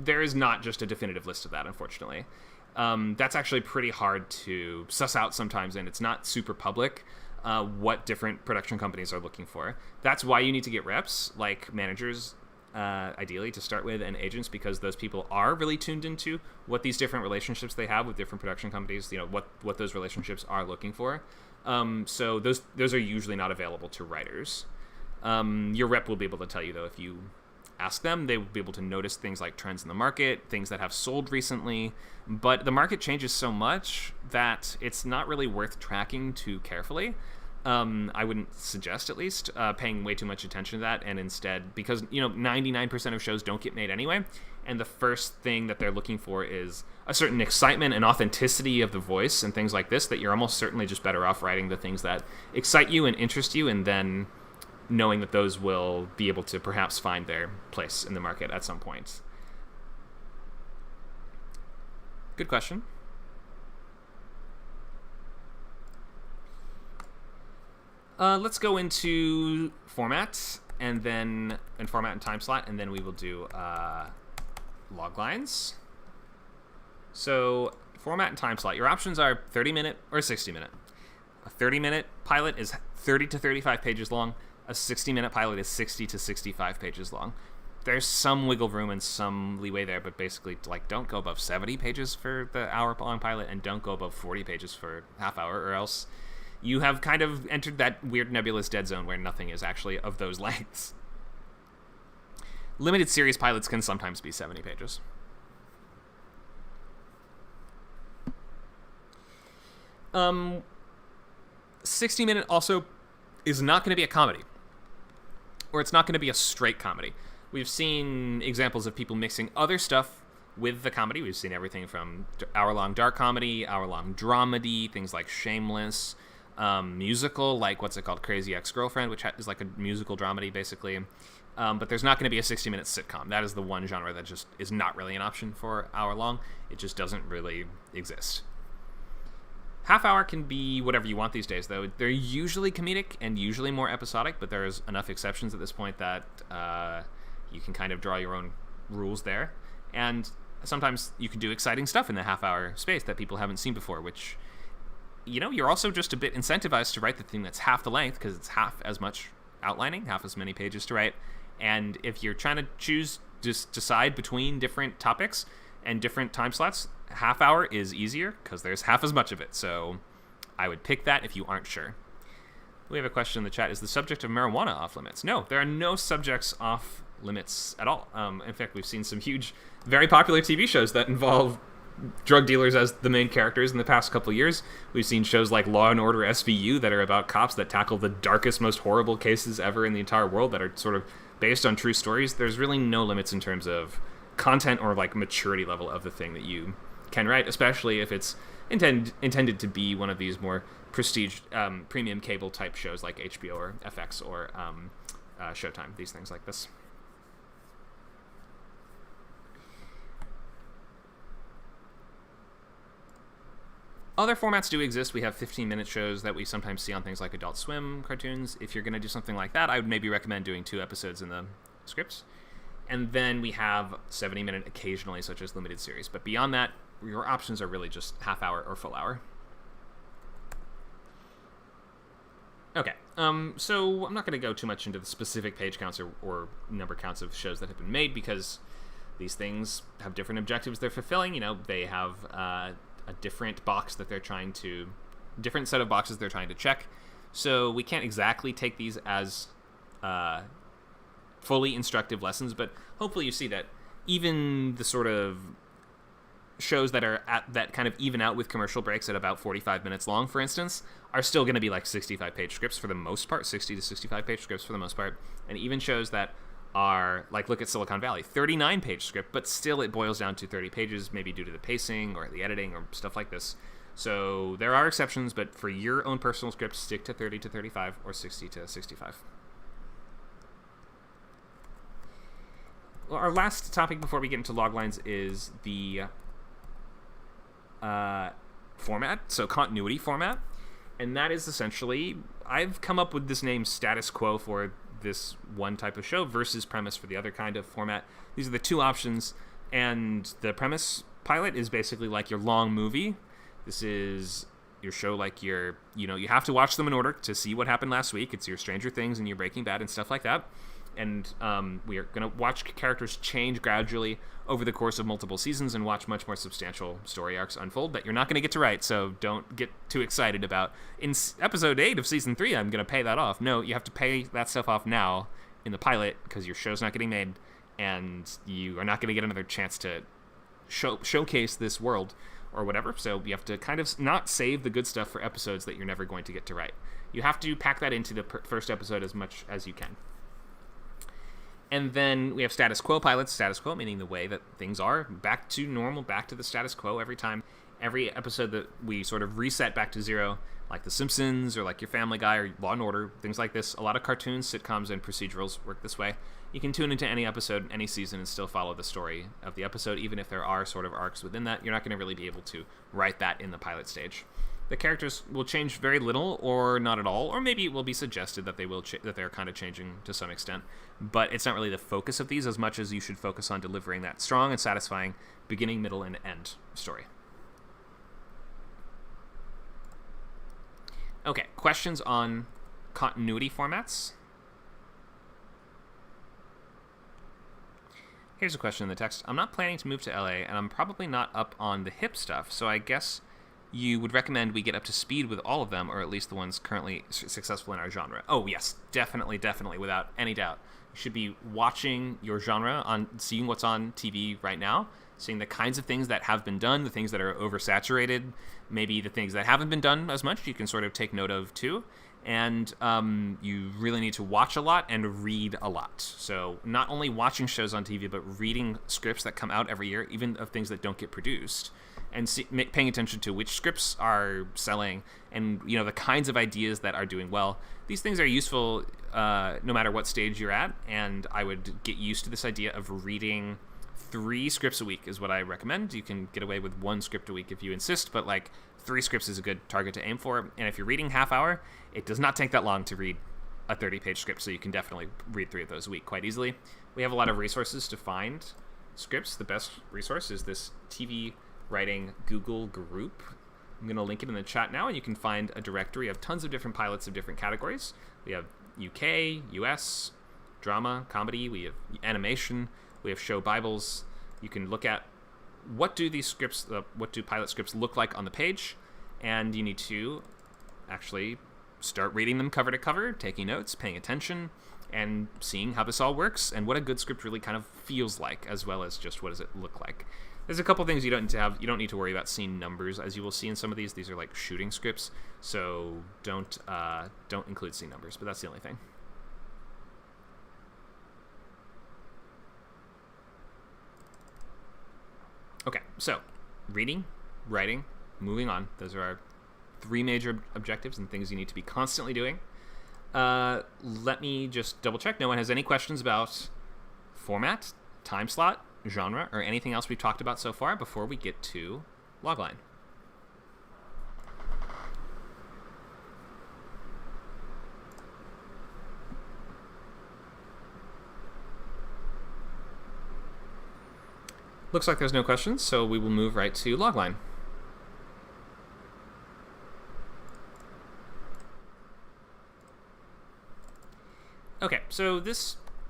There is not just a definitive list of that, unfortunately. That's actually pretty hard to suss out sometimes, and it's not super public what different production companies are looking for. That's why you need to get reps, like managers, ideally, to start with, and agents, because those people are really tuned into what these different relationships they have with different production companies, what those relationships are looking for. So those are usually not available to writers. Your rep will be able to tell you, though, if you ask them. They will be able to notice things like trends in the market, things that have sold recently, but the market changes so much that it's not really worth tracking too carefully. I wouldn't suggest, at least, paying way too much attention to that, and instead, because 99% of shows don't get made anyway, and the first thing that they're looking for is a certain excitement and authenticity of the voice and things like this, that you're almost certainly just better off writing the things that excite you and interest you, and then knowing that those will be able to perhaps find their place in the market at some point. Good question. Let's go into format and format and time slot, and then we will do log lines. So format and time slot. Your options are 30-minute or 60-minute. A 30-minute pilot is 30 to 35 pages long. A 60-minute pilot is 60 to 65 pages long. There's some wiggle room and some leeway there, but basically, like, don't go above 70 pages for the hour-long pilot, and don't go above 40 pages for half hour, or else you have kind of entered that weird nebulous dead zone where nothing is actually of those lengths. Limited series pilots can sometimes be 70 pages. Um, 60-minute also is not going to be a comedy. Or it's not going to be a straight comedy. We've seen examples of people mixing other stuff with the comedy. We've seen everything from hour-long dark comedy, hour-long dramedy, things like Shameless, musical, like what's it called, Crazy Ex-Girlfriend, which is like a musical dramedy, basically. But there's not going to be a 60-minute sitcom. That is the one genre that just is not really an option for hour-long. It just doesn't really exist. Half hour can be whatever you want these days, though. They're usually comedic and usually more episodic, but there's enough exceptions at this point that you can kind of draw your own rules there. And sometimes you can do exciting stuff in the half-hour space that people haven't seen before, which, you're also just a bit incentivized to write the thing that's half the length, because it's half as much outlining, half as many pages to write. And if you're trying to decide between different topics and different time slots, half hour is easier because there's half as much of it. So I would pick that if you aren't sure. We have a question in the chat. Is the subject of marijuana off limits? No, there are no subjects off limits at all. In fact, we've seen some huge, very popular TV shows that involve drug dealers as the main characters in the past couple of years. We've seen shows like Law & Order SVU that are about cops that tackle the darkest, most horrible cases ever in the entire world that are sort of based on true stories. There's really no limits in terms of content or like maturity level of the thing that you can write, especially if it's intended to be one of these more prestige premium cable type shows like HBO or FX or Showtime, these things like this. Other formats do exist. We have 15-minute shows that we sometimes see on things like Adult Swim cartoons. If you're going to do something like that, I would maybe recommend doing 2 episodes in the scripts. And then we have 70-minute occasionally, such as limited series. But beyond that, your options are really just half hour or full hour. Okay, So I'm not going to go too much into the specific page counts or number counts of shows that have been made, because these things have different objectives they're fulfilling. They have a different box that they're trying to, different set of boxes they're trying to check. So we can't exactly take these as fully instructive lessons, but hopefully you see that even the sort of shows that are that kind of even out with commercial breaks at about 45 minutes long, for instance, are still going to be like 65-page scripts for the most part, 60 to 65-page scripts for the most part. And even shows that are, like, look at Silicon Valley, 39-page script, but still it boils down to 30 pages, maybe due to the pacing or the editing or stuff like this. So there are exceptions, but for your own personal script, stick to 30 to 35 or 60 to 65. Well, our last topic before we get into log lines is the format, so continuity format. And that is essentially, I've come up with this name status quo for this one type of show versus premise for the other kind of format. These are the two options, and the premise pilot is basically like your long movie. This is your show like you have to watch them in order to see what happened last week. It's your Stranger Things and your Breaking Bad and stuff like that. And we are going to watch characters change gradually over the course of multiple seasons and watch much more substantial story arcs unfold that you're not going to get to write, so don't get too excited about, in episode 8 of season 3, I'm going to pay that off. No, you have to pay that stuff off now in the pilot, because your show's not getting made, and you are not going to get another chance to showcase this world or whatever, so you have to kind of not save the good stuff for episodes that you're never going to get to write. You have to pack that into the first episode as much as you can. And then we have status quo pilots. Status quo meaning the way that things are, back to normal, back to the status quo every time. Every episode that we sort of reset back to zero, like The Simpsons or like your Family Guy or Law & Order, things like this. A lot of cartoons, sitcoms, and procedurals work this way. You can tune into any episode, any season, and still follow the story of the episode, even if there are sort of arcs within that. You're not going to really be able to write that in the pilot stage. The characters will change very little or not at all, or maybe it will be suggested that they will that they're kind of changing to some extent, but it's not really the focus of these as much as you should focus on delivering that strong and satisfying beginning, middle, and end story. Okay, questions on continuity formats? Here's a question in the text. I'm not planning to move to LA, and I'm probably not up on the hip stuff, so I guess you would recommend we get up to speed with all of them, or at least the ones currently successful in our genre. Oh, yes, definitely, without any doubt. You should be watching your genre, seeing what's on TV right now, seeing the kinds of things that have been done, the things that are oversaturated, maybe the things that haven't been done as much, you can sort of take note of too. And you really need to watch a lot and read a lot. So not only watching shows on TV, but reading scripts that come out every year, even of things that don't get produced, and paying attention to which scripts are selling and the kinds of ideas that are doing well. These things are useful no matter what stage you're at, and I would get used to this idea of reading 3 scripts a week is what I recommend. You can get away with 1 script a week if you insist, but like 3 scripts is a good target to aim for. And if you're reading half hour, it does not take that long to read a 30-page script, so you can definitely read 3 of those a week quite easily. We have a lot of resources to find scripts. The best resource is this TV Writing Google group. I'm going to link it in the chat now, and you can find a directory of tons of different pilots of different categories. We have UK, US, drama, comedy, we have animation, we have show Bibles. You can look at what do these scripts, what do pilot scripts look like on the page, and you need to actually start reading them cover to cover, taking notes, paying attention, and seeing how this all works and what a good script really kind of feels like, as well as just what does it look like. There's a couple things you don't need to have. You don't need to worry about seeing numbers, as you will see in some of these. These are like shooting scripts, so don't include scene numbers, but that's the only thing. Okay, so reading, writing, moving on. Those are our 3 major objectives and things you need to be constantly doing. Let me just double check. No one has any questions about format, time slot, genre, or anything else we've talked about so far before we get to logline. Looks like there's no questions, so we will move right to logline. Okay, so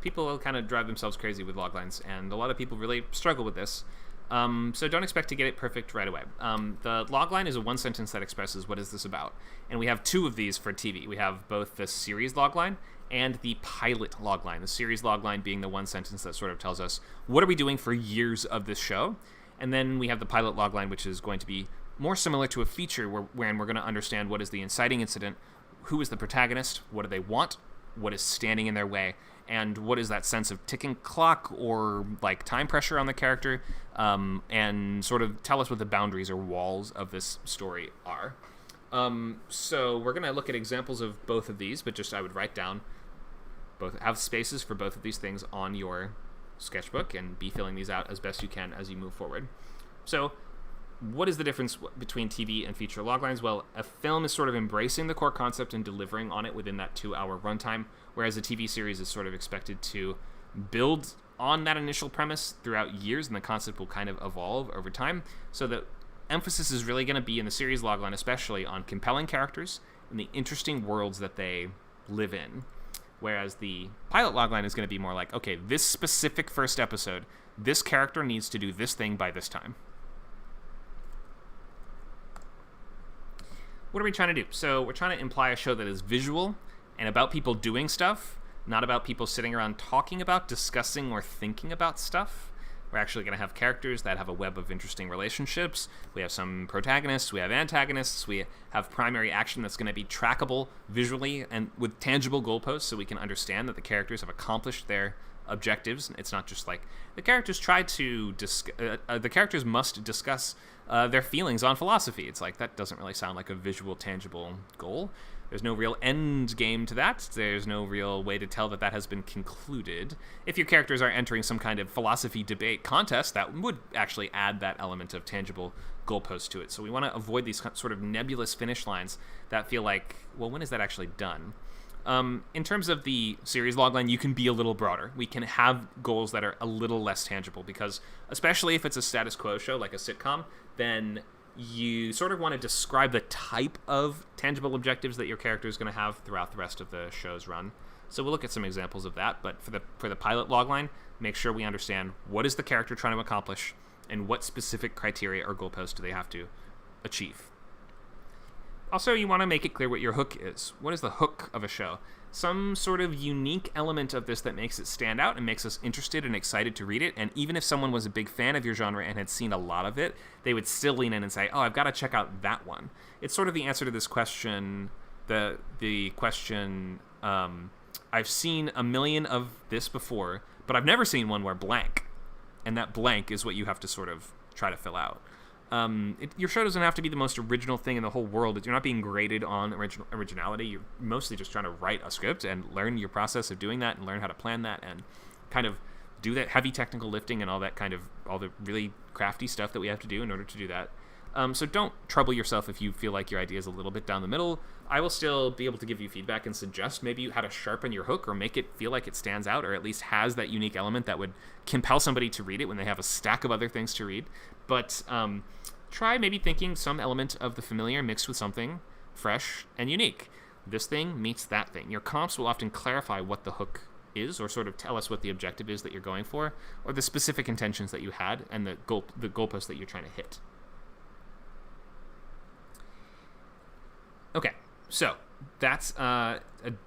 people kind of drive themselves crazy with loglines, and a lot of people really struggle with this. So don't expect to get it perfect right away. The logline is a one sentence that expresses what is this about. And we have two of these for TV. We have both the series logline and the pilot logline. The series logline being the one sentence that sort of tells us what are we doing for years of this show. And then we have the pilot logline, which is going to be more similar to a feature wherein we're going to understand what is the inciting incident, who is the protagonist, what do they want, what is standing in their way, and what is that sense of ticking clock or like time pressure on the character, and sort of tell us what the boundaries or walls of this story are. So we're going to look at examples of both of these, but just I would write down have spaces for both of these things on your sketchbook and be filling these out as best you can as you move forward. So what is the difference between TV and feature loglines? Well, a film is sort of embracing the core concept and delivering on it within that 2-hour runtime, whereas a TV series is sort of expected to build on that initial premise throughout years, and the concept will kind of evolve over time. So the emphasis is really going to be in the series logline, especially on compelling characters and the interesting worlds that they live in. Whereas the pilot logline is going to be more like, okay, this specific first episode, this character needs to do this thing by this time. What are we trying to do? So we're trying to imply a show that is visual and about people doing stuff, not about people sitting around talking about, discussing, or thinking about stuff. We're actually going to have characters that have a web of interesting relationships. We have some protagonists, we have antagonists, we have primary action that's going to be trackable visually and with tangible goalposts so we can understand that the characters have accomplished their objectives. It's not just like the characters the characters must discuss their feelings on philosophy. It's like that doesn't really sound like a visual, tangible goal. There's no real end game to that. There's no real way to tell that that has been concluded. If your characters are entering some kind of philosophy debate contest, that would actually add that element of tangible goalpost to it. So we want to avoid these sort of nebulous finish lines that feel like, well, when is that actually done? In terms of the series logline, you can be a little broader. We can have goals that are a little less tangible because, especially if it's a status quo show like a sitcom, then you sort of want to describe the type of tangible objectives that your character is going to have throughout the rest of the show's run. So we'll look at some examples of that, but for the pilot logline, make sure we understand what is the character trying to accomplish and what specific criteria or goalposts do they have to achieve. Also, you want to make it clear what your hook is. What is the hook of a show? Some sort of unique element of this that makes it stand out and makes us interested and excited to read it. And even if someone was a big fan of your genre and had seen a lot of it, they would still lean in and say, oh, I've got to check out that one. It's sort of the answer to this question, the question, I've seen a million of this before, but I've never seen one where blank. And that blank is what you have to sort of try to fill out. Your show doesn't have to be the most original thing in the whole world. You're not being graded on originality. You're mostly just trying to write a script and learn your process of doing that and learn how to plan that and kind of do that heavy technical lifting and all the really crafty stuff that we have to do in order to do that. So don't trouble yourself if you feel like your idea is a little bit down the middle. I will still be able to give you feedback and suggest maybe how to sharpen your hook or make it feel like it stands out or at least has that unique element that would compel somebody to read it when they have a stack of other things to read. But try maybe thinking some element of the familiar mixed with something fresh and unique. This thing meets that thing. Your comps will often clarify what the hook is or sort of tell us what the objective is that you're going for or the specific intentions that you had and the goalpost that you're trying to hit. Okay, so that's a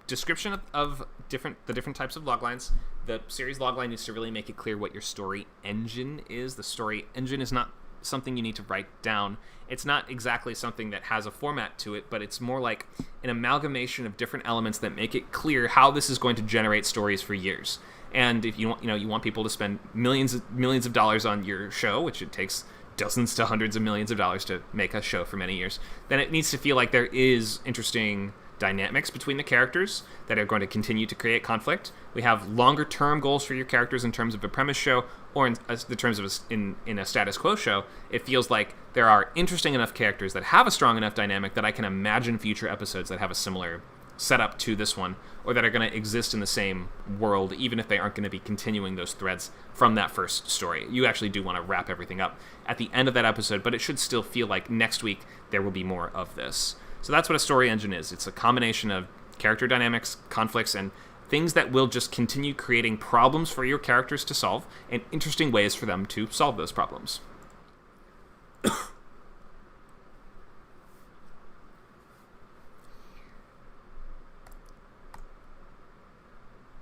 description of the different types of loglines. The series logline needs to really make it clear what your story engine is. The story engine is not something you need to write down. It's not exactly something that has a format to it, but it's more like an amalgamation of different elements that make it clear how this is going to generate stories for years. And if you want people to spend millions of dollars on your show, which it takes dozens to hundreds of millions of dollars to make a show for many years, then it needs to feel like there is interesting dynamics between the characters that are going to continue to create conflict. We have longer term goals for your characters in terms of a premise show or in the terms of in a status quo show. It feels like there are interesting enough characters that have a strong enough dynamic that I can imagine future episodes that have a similar setup to this one or that are going to exist in the same world even if they aren't going to be continuing those threads from that first story. You actually do want to wrap everything up at the end of that episode, but it should still feel like next week there will be more of this. So that's what a story engine is. It's a combination of character dynamics, conflicts, and things that will just continue creating problems for your characters to solve and interesting ways for them to solve those problems.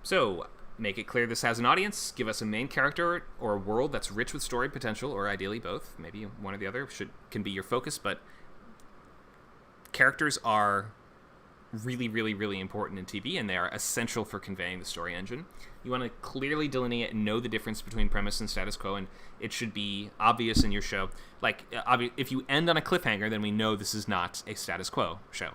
So, make it clear this has an audience, give us a main character or a world that's rich with story potential, or ideally both. Maybe one or the other can be your focus, but characters are really, really, really important in TV, and they are essential for conveying the story engine. You want to clearly delineate and know the difference between premise and status quo, and it should be obvious in your show. Like, if you end on a cliffhanger, then we know this is not a status quo show.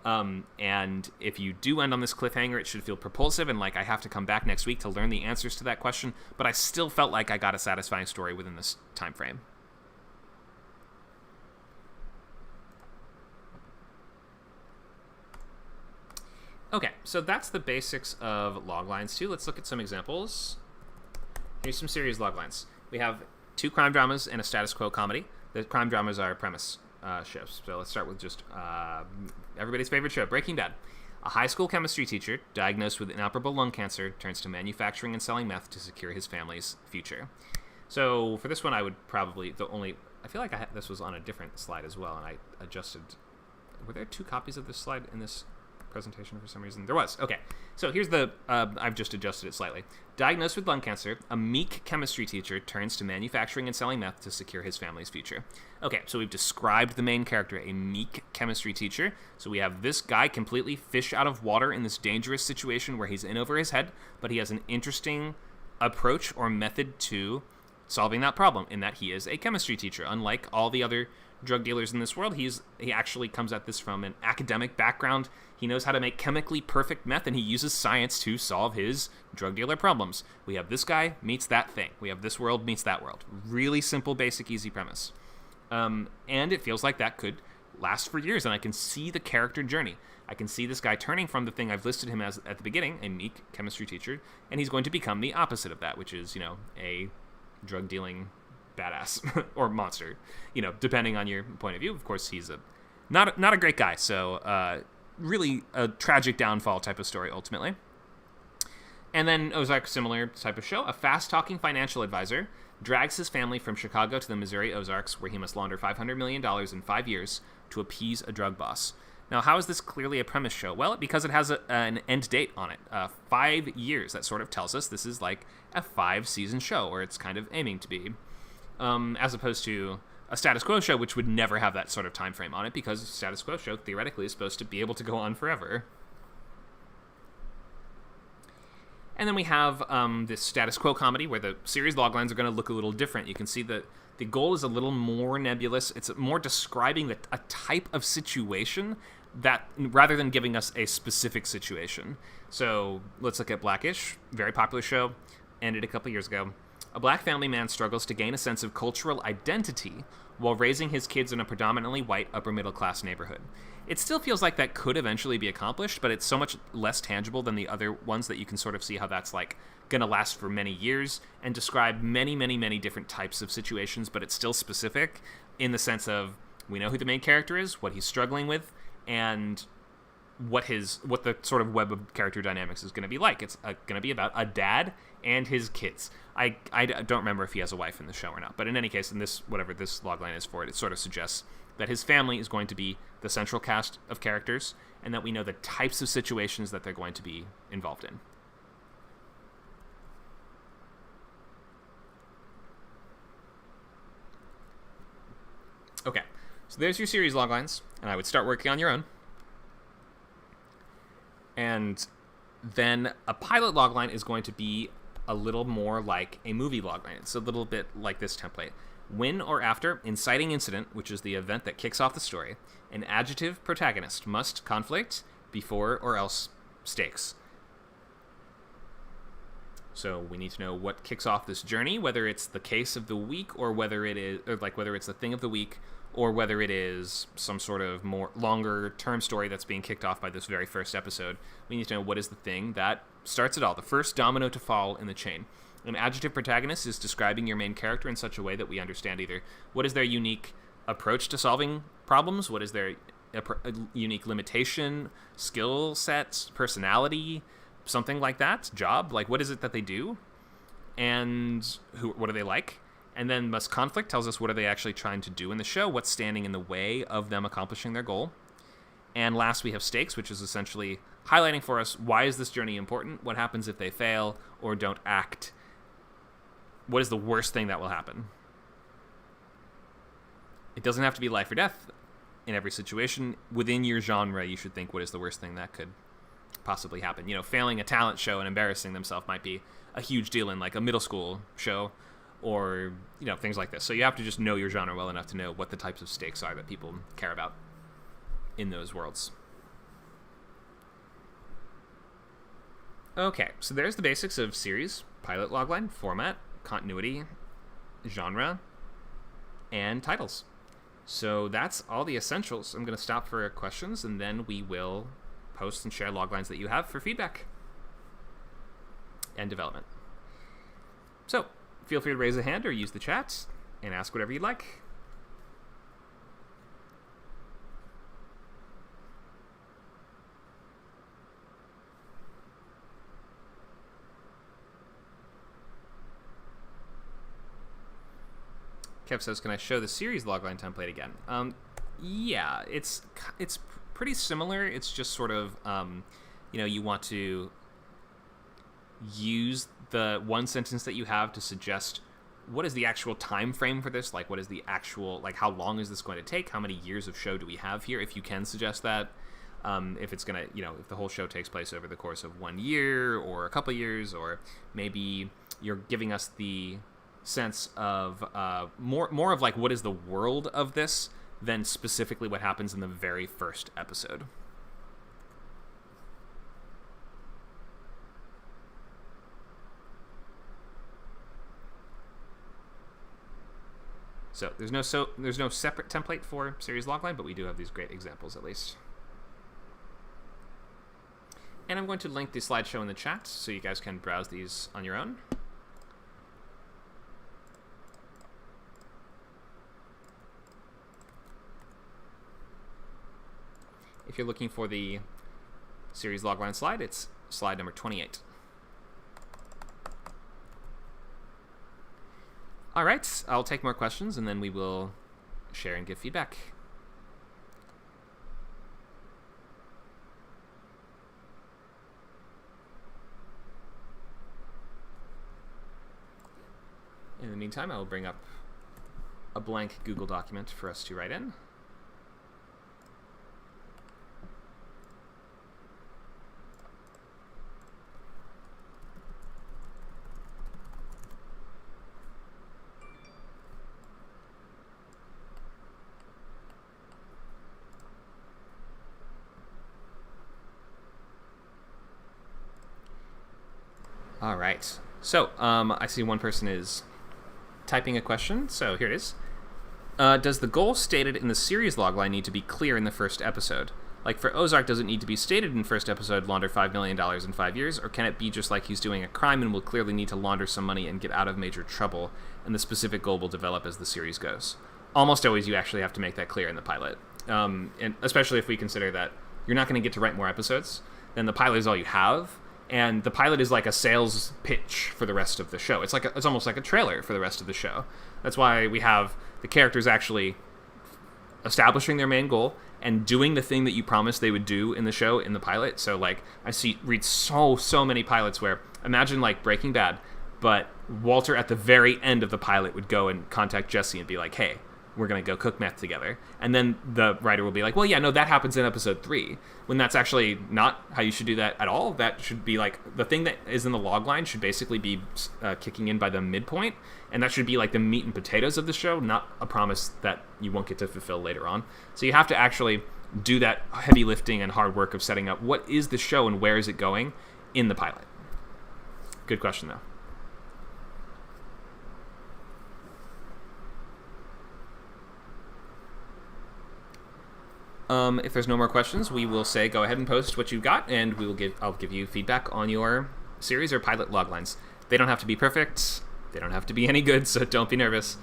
And if you do end on this cliffhanger, it should feel propulsive and like I have to come back next week to learn the answers to that question, but I still felt like I got a satisfying story within this time frame. Okay, so that's the basics of loglines too. Let's look at some examples. Here's some series loglines. We have 2 crime dramas and a status quo comedy. The crime dramas are premise shows. So let's start with just everybody's favorite show, Breaking Bad. A high school chemistry teacher diagnosed with inoperable lung cancer turns to manufacturing and selling meth to secure his family's future. So for this one, I would probably I feel like this was on a different slide as well, and I adjusted. Were there 2 copies of this slide in this presentation for some reason? There was. Okay, so here's the I've just adjusted it slightly. Diagnosed with lung cancer, a meek chemistry teacher turns to manufacturing and selling meth to secure his family's future. Okay, so we've described the main character, a meek chemistry teacher. So we have this guy completely fish out of water in this dangerous situation where he's in over his head, but he has an interesting approach or method to solving that problem in that he is a chemistry teacher. Unlike all the other drug dealers in this world, he actually comes at this from an academic background. He knows how to make chemically perfect meth, and he uses science to solve his drug dealer problems. We have this guy meets that thing. We have this world meets that world. Really simple, basic, easy premise. And it feels like that could last for years, and I can see the character journey. I can see this guy turning from the thing I've listed him as at the beginning, a meek chemistry teacher, and he's going to become the opposite of that, which is, a drug dealing badass or monster, depending on your point of view. Of course, he's not a great guy, so really a tragic downfall type of story ultimately. And then Ozark, similar type of show. A fast-talking financial advisor drags his family from Chicago to the Missouri Ozarks, where he must launder $500 million in 5 years to appease a drug boss. Now, how is this clearly a premise show? Well, because it has an end date on it. 5 years. That sort of tells us this is like a 5-season show, or it's kind of aiming to be. As opposed to a status quo show, which would never have that sort of time frame on it, because a status quo show theoretically is supposed to be able to go on forever. And then we have this status quo comedy where the series loglines are going to look a little different. You can see that the goal is a little more nebulous. It's more describing a type of situation that rather than giving us a specific situation. So let's look at Blackish, very popular show, ended a couple years ago. A black family man struggles to gain a sense of cultural identity while raising his kids in a predominantly white upper-middle-class neighborhood. It still feels like that could eventually be accomplished, but it's so much less tangible than the other ones that you can sort of see how that's like going to last for many years and describe many, many, many different types of situations, but it's still specific in the sense of we know who the main character is, what he's struggling with, and what the sort of web of character dynamics is going to be like. It's going to be about a dad and his kids. I don't remember if he has a wife in the show or not, but in any case, in this, whatever this logline is for it sort of suggests that his family is going to be the central cast of characters, and that we know the types of situations that they're going to be involved in. Okay, so there's your series loglines, and I would start working on your own. And then a pilot logline is going to be a little more like a movie logline. It's a little bit like this template. When or after inciting incident, which is the event that kicks off the story, an adjective protagonist must conflict before or else stakes. So we need to know what kicks off this journey, whether it's the case of the week or whether it's the thing of the week, or whether it is some sort of more longer term story that's being kicked off by this very first episode. We need to know what is the thing that starts it all, the first domino to fall in the chain. An adjective protagonist is describing your main character in such a way that we understand either what is their unique approach to solving problems, what is their unique limitation, skill sets, personality, something like that, job, like what is it that they do, and what are they like? And then must conflict tells us what are they actually trying to do in the show, what's standing in the way of them accomplishing their goal. And last, we have stakes, which is essentially highlighting for us, why is this journey important? What happens if they fail or don't act? What is the worst thing that will happen? It doesn't have to be life or death in every situation. Within your genre, you should think, what is the worst thing that could possibly happen? Failing a talent show and embarrassing themselves might be a huge deal in like a middle school show, or things like this. So you have to just know your genre well enough to know what the types of stakes are that people care about in those worlds. Okay, so there's the basics of series, pilot logline, format, continuity, genre, and titles. So that's all the essentials. I'm going to stop for questions, and then we will post and share loglines that you have for feedback and development. So feel free to raise a hand or use the chat and ask whatever you'd like. Kev says, can I show the series logline template again? Yeah, it's pretty similar. It's just sort of, you want to use the one sentence that you have to suggest what is the actual time frame for this? Like, what is the actual, like, how long is this going to take? How many years of show do we have here? If you can suggest that. If it's going to, if the whole show takes place over the course of 1 year or a couple years, or maybe you're giving us the sense of more of like what is the world of this than specifically what happens in the very first episode. So there's no separate template for series logline, but we do have these great examples at least. And I'm going to link the slideshow in the chat so you guys can browse these on your own. If you're looking for the series logline slide, it's slide number 28. All right, I'll take more questions, and then we will share and give feedback. In the meantime, I will bring up a blank Google document for us to write in. All right. So I see one person is typing a question. So here it is. Does the goal stated in the series logline need to be clear in the first episode? Like for Ozark, does it need to be stated in first episode, launder $5 million in 5 years? Or can it be just like he's doing a crime and will clearly need to launder some money and get out of major trouble, and the specific goal will develop as the series goes? Almost always you actually have to make that clear in the pilot. And especially if we consider that you're not going to get to write more episodes, then the pilot is all you have. And the pilot is like a sales pitch for the rest of the show. It's almost like a trailer for the rest of the show. That's why we have the characters actually establishing their main goal and doing the thing that you promised they would do in the show in the pilot. So like read so many pilots where imagine like Breaking Bad, but Walter at the very end of the pilot would go and contact Jesse and be like, hey, we're going to go cook meth together. And then the writer will be like, well, yeah, no, that happens in episode 3. When that's actually not how you should do that at all. That should be like, the thing that is in the log line should basically be kicking in by the midpoint. And that should be like the meat and potatoes of the show, not a promise that you won't get to fulfill later on. So you have to actually do that heavy lifting and hard work of setting up what is the show and where is it going in the pilot. Good question, though. If there's no more questions, we will say go ahead and post what you've got, and I'll give you feedback on your series or pilot loglines. They don't have to be perfect. They don't have to be any good, so don't be nervous.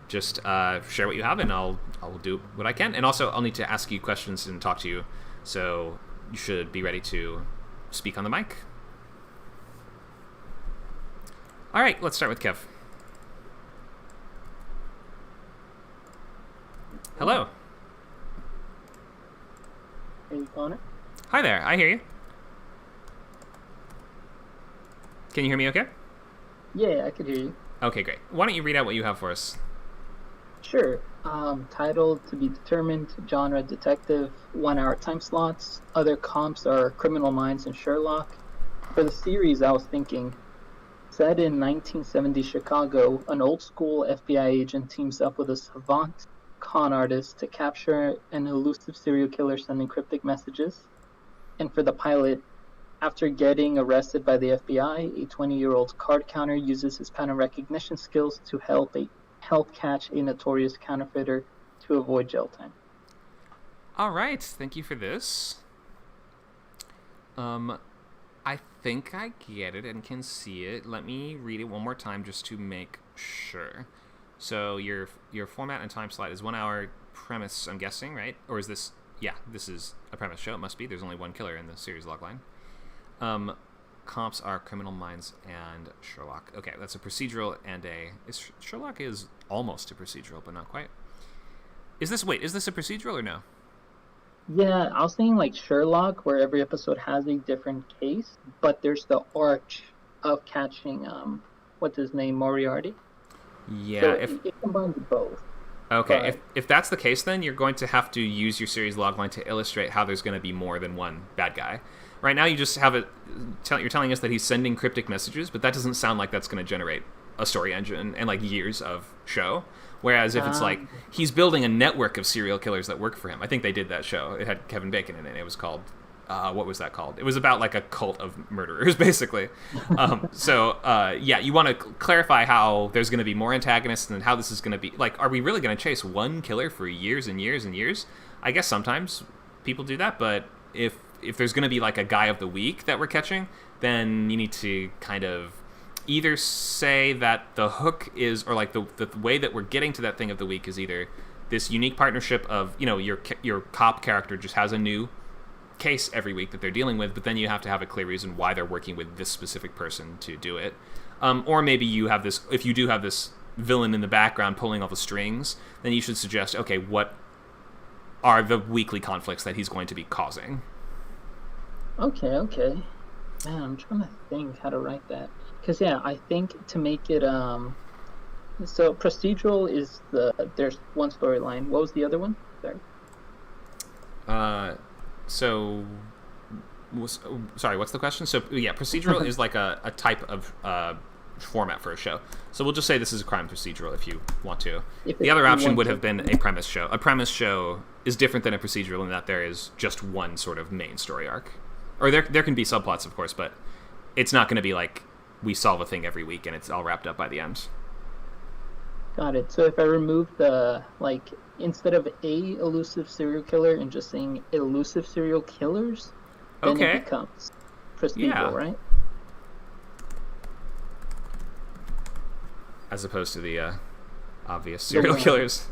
Just share what you have, and I'll do what I can. And also, I'll need to ask you questions and talk to you, so you should be ready to speak on the mic. All right, let's start with Kev. Hello. Hey, Connor. Hi there, I hear you. Can you hear me okay? Yeah, I could hear you. Okay, great. Why don't you read out what you have for us? Sure. Title to be determined, genre detective, 1 hour time slots. Other comps are Criminal Minds and Sherlock. For the series, I was thinking, set in 1970 Chicago, an old school FBI agent teams up with a savant con artist to capture an elusive serial killer sending cryptic messages. And for the pilot, after getting arrested by the FBI, a 20-year-old card counter uses his pattern recognition skills to help catch a notorious counterfeiter to avoid jail time. All right, thank you for this. I think I get it and can see it. Let me read it one more time just to make sure. So your format and time slot is 1 hour premise, I'm guessing, right? Or is this... Yeah, this is a premise show. It must be. There's only one killer in the series logline. Comps are Criminal Minds and Sherlock. Okay, that's a procedural and a... Sherlock is almost a procedural, but not quite. Is this a procedural or no? Yeah, I was thinking like Sherlock, where every episode has a different case, but there's the arch of catching, what's his name, Moriarty? Yeah, so it combines both. Okay, but... if that's the case, then you're going to have to use your series logline to illustrate how there's going to be more than one bad guy. Right now, you just have it. You're telling us that he's sending cryptic messages, but that doesn't sound like that's going to generate a story engine and like years of show. Whereas if it's like he's building a network of serial killers that work for him. I think they did that show. It had Kevin Bacon in it. It was called what was that called? It was about like a cult of murderers, basically. Yeah, you want to clarify how there's going to be more antagonists and how this is going to be. Like, are we really going to chase one killer for years and years and years? I guess sometimes people do that, but if there's going to be like a guy of the week that we're catching, then you need to kind of either say that the hook is, or like the way that we're getting to that thing of the week is either this unique partnership of, you know, your cop character just has a new case every week that they're dealing with, but then you have to have a clear reason why they're working with this specific person to do it. Or maybe you have this, if you do have this villain in the background pulling all the strings, then you should suggest, okay, what are the weekly conflicts that he's going to be causing? Okay. Man, I'm trying to think how to write that. Because, yeah, I think to make it, so procedural is there's one storyline. What was the other one? Sorry. Sorry, what's the question? So, yeah, procedural is like a type of format for a show. So we'll just say this is a crime procedural if you want to. The other option would have been a premise show. A premise show is different than a procedural in that there is just one sort of main story arc. Or there can be subplots, of course, but it's not going to be like we solve a thing every week and it's all wrapped up by the end. Got it. So if I remove the, like, instead of a elusive serial killer and just saying elusive serial killers, then it becomes procedural, right? As opposed to the obvious serial killers.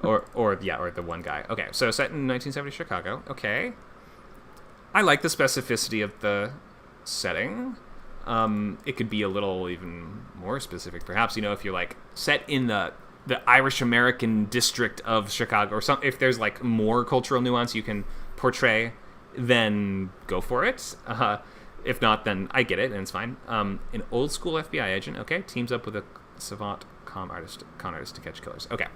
or the one guy. Okay, so set in 1970 Chicago. Okay. I like the specificity of the setting. It could be a little even more specific, perhaps. You know, if you're like set in the Irish American district of Chicago, or something. If there's like more cultural nuance you can portray, then go for it. If not, then I get it and it's fine. An old school FBI agent, okay, teams up with a savant con artist to catch killers. Okay,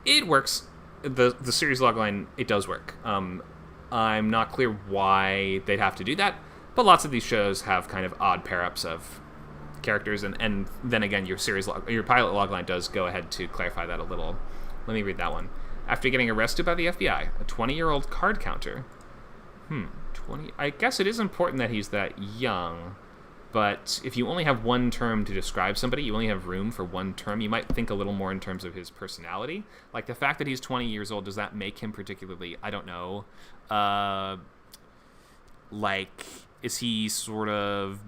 it works. The series logline, it does work. I'm not clear why they'd have to do that. But lots of these shows have kind of odd pair-ups of characters, and then again, your pilot logline does go ahead to clarify that a little. Let me read that one. After getting arrested by the FBI, a 20-year-old card counter. 20. I guess it is important that he's that young, but if you only have one term to describe somebody, you only have room for one term, you might think a little more in terms of his personality. Like the fact that he's 20 years old, does that make him particularly, I don't know, like... Is he sort of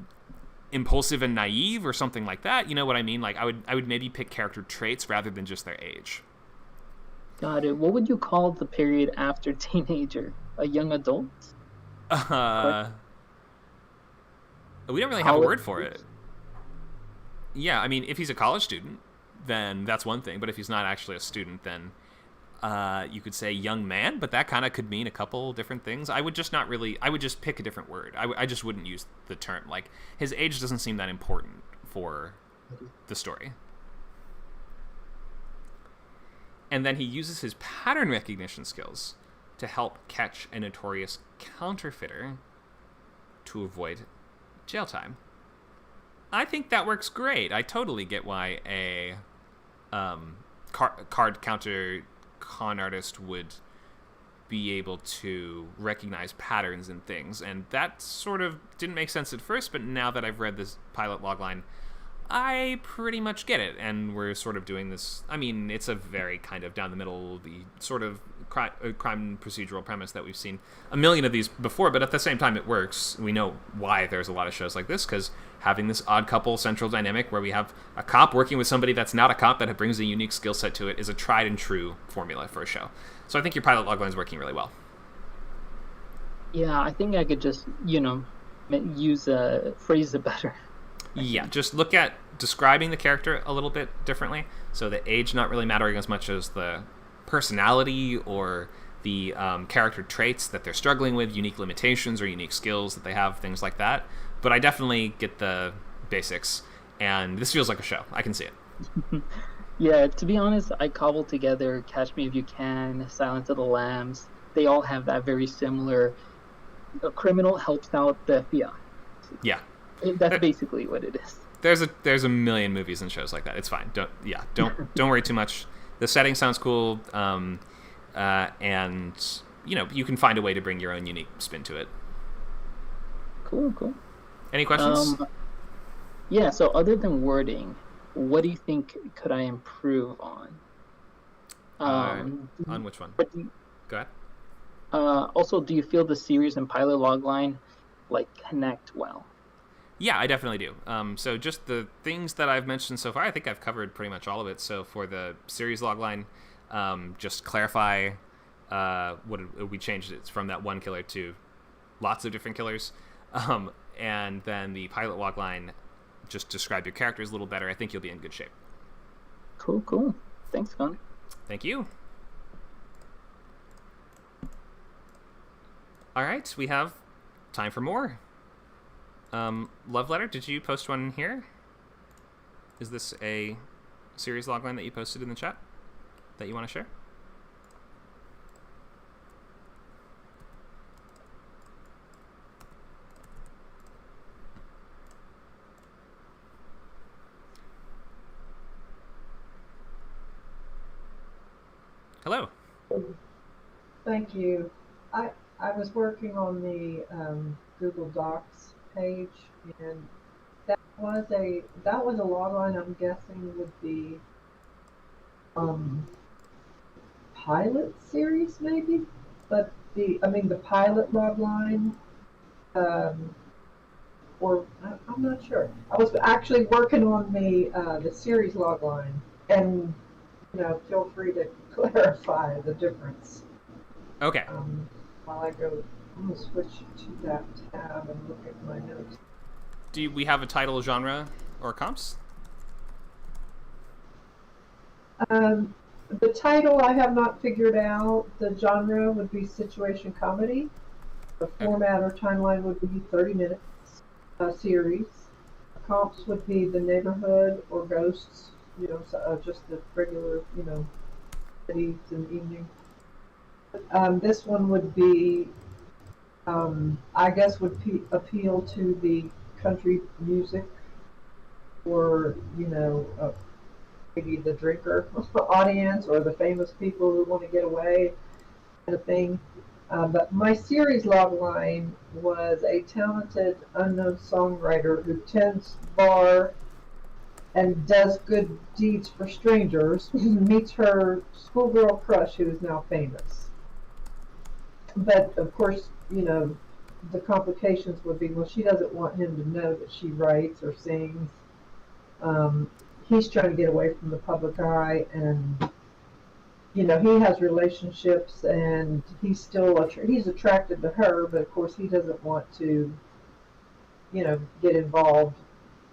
impulsive and naive or something like that? You know what I mean? Like I would maybe pick character traits rather than just their age. Got it. What would you call the period after teenager? A young adult? We don't really have a word for it. Yeah, I mean, if he's a college student, then that's one thing. But if he's not actually a student, then you could say young man. But that kind of could mean a couple different things. I would just not really. I would just pick a different word. I just wouldn't use the term. Like, his age doesn't seem that important for the story. And then he uses his pattern recognition skills to help catch a notorious counterfeiter to avoid jail time. I think that works great. I totally get why a card counter con artist would be able to recognize patterns in things. And that sort of didn't make sense at first, but now that I've read this pilot logline, I pretty much get it. And we're sort of doing this. I mean, it's a very kind of down the middle, the sort of crime procedural premise that we've seen a million of these before, but at the same time it works. We know why there's a lot of shows like this, because having this odd couple central dynamic where we have a cop working with somebody that's not a cop that brings a unique skill set to it is a tried and true formula for a show. So I think your pilot logline is working really well. Yeah, I think I could just, phrase it better. Yeah, just look at describing the character a little bit differently. So the age not really mattering as much as the personality or the character traits that they're struggling with, unique limitations or unique skills that they have, things like that. But I definitely get the basics, and this feels like a show. I can see it. Yeah, to be honest, I cobbled together Catch Me If You Can, Silence of the Lambs. They all have that very similar, a criminal helps out the FBI. Yeah. That's basically what it is. There's a million movies and shows like that. It's fine. Don't worry too much. The setting sounds cool, and you can find a way to bring your own unique spin to it. Cool. Any questions? Yeah. So other than wording, what do you think could I improve on? On which one? Go ahead. Also, do you feel the series and pilot logline connect well? Yeah, I definitely do. So just the things that I've mentioned so far, I think I've covered pretty much all of it. So for the series logline, just clarify we changed it from that one killer to lots of different killers. And then the pilot logline, just describe your characters a little better. I think you'll be in good shape. Cool. Thanks, Conor. Thank you. All right, we have time for more. Love Letter, did you post one here? Is this a series logline that you posted in the chat that you want to share? Hello. Thank you. I was working on the Google Docs page, and that was a logline I'm guessing would be pilot series maybe, but the pilot logline, or I'm not sure. I was actually working on the series logline, and feel free to clarify the difference. Okay. While I'm going to switch to that tab and look at my notes. Do we have a title, genre, or comps? The title I have not figured out. The genre would be situation comedy. The format or timeline would be 30 minutes series. Comps would be the neighborhood or ghosts. Just the regular, cities in the evening. This one would be, I guess, would appeal to the country music, or maybe the drinker audience, or the famous people who want to get away, kind of thing. But my series logline was a talented unknown songwriter who tends bar and does good deeds for strangers, meets her schoolgirl crush who is now famous. But of course, the complications would be, well, she doesn't want him to know that she writes or sings. He's trying to get away from the public eye, and he has relationships, and he's attracted to her, but of course he doesn't want to get involved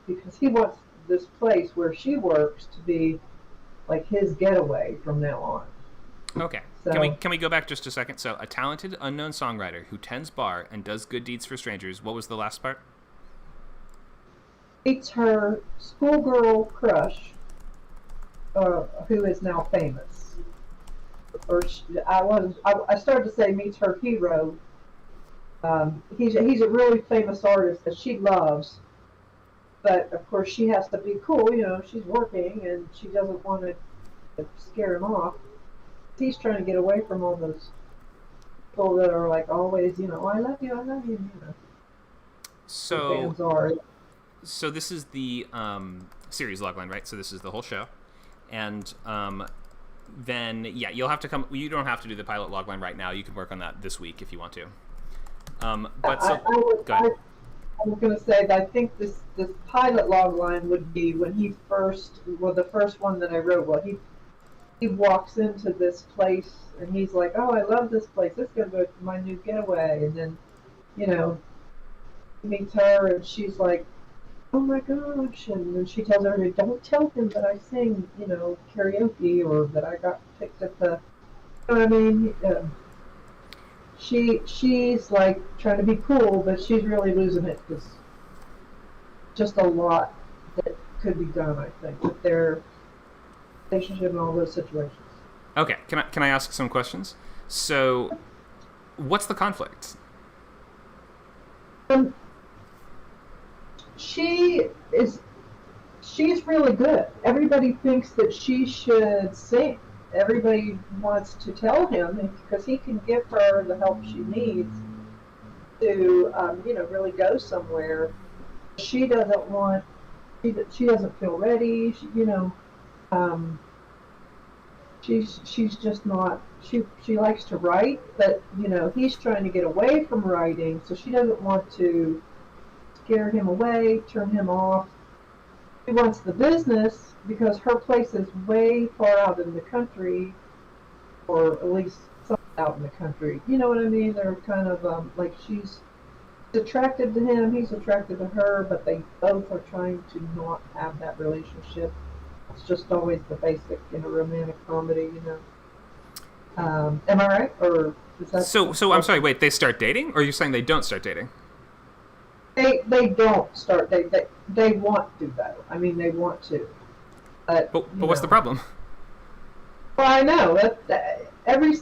because he wants this place where she works to be like his getaway from now on. Okay. So, Can we go back just a second? So, a talented unknown songwriter who tends bar and does good deeds for strangers. What was the last part? meets her schoolgirl crush, who is now famous. I started to say meets her hero. He's a really famous artist that she loves, but of course she has to be cool. She's working and she doesn't want to scare him off. He's trying to get away from all those people that are like always, I love you, I love you. So, fans are. so this is the series logline, right? So this is the whole show, and then you'll have to come. You don't have to do the pilot logline right now. You can work on that this week if you want to. But so, go ahead. I was going to say that I think this pilot logline would be when he the first one that I wrote. Well, he walks into this place and he's like, "Oh, I love this place. This is going to be my new getaway." And then, he meets her and she's like, "Oh my gosh!" And then she tells her, "Don't tell him that I sing, karaoke or that I got picked at the." You know what I mean? She's like trying to be cool, but she's really losing it because just a lot that could be done, I think, with their relationship and all those situations. Okay. Can I ask some questions? So, what's the conflict? She's really good. Everybody thinks that she should sing. Everybody wants to tell him because he can give her the help she needs to, really go somewhere. She doesn't want. She doesn't feel ready. She's just not. She likes to write, but he's trying to get away from writing, so she doesn't want to scare him away, turn him off. She wants the business because her place is way far out in the country, or at least somewhat out in the country. You know what I mean? They're kind of like she's attracted to him, he's attracted to her, but they both are trying to not have that relationship. It's just always the basic in a romantic comedy, Am I right? Or is that So I'm sorry. Wait, they start dating, or are you saying they don't start dating? They don't start. They want to though. I mean, they want to. But what's the problem? Well, I know that every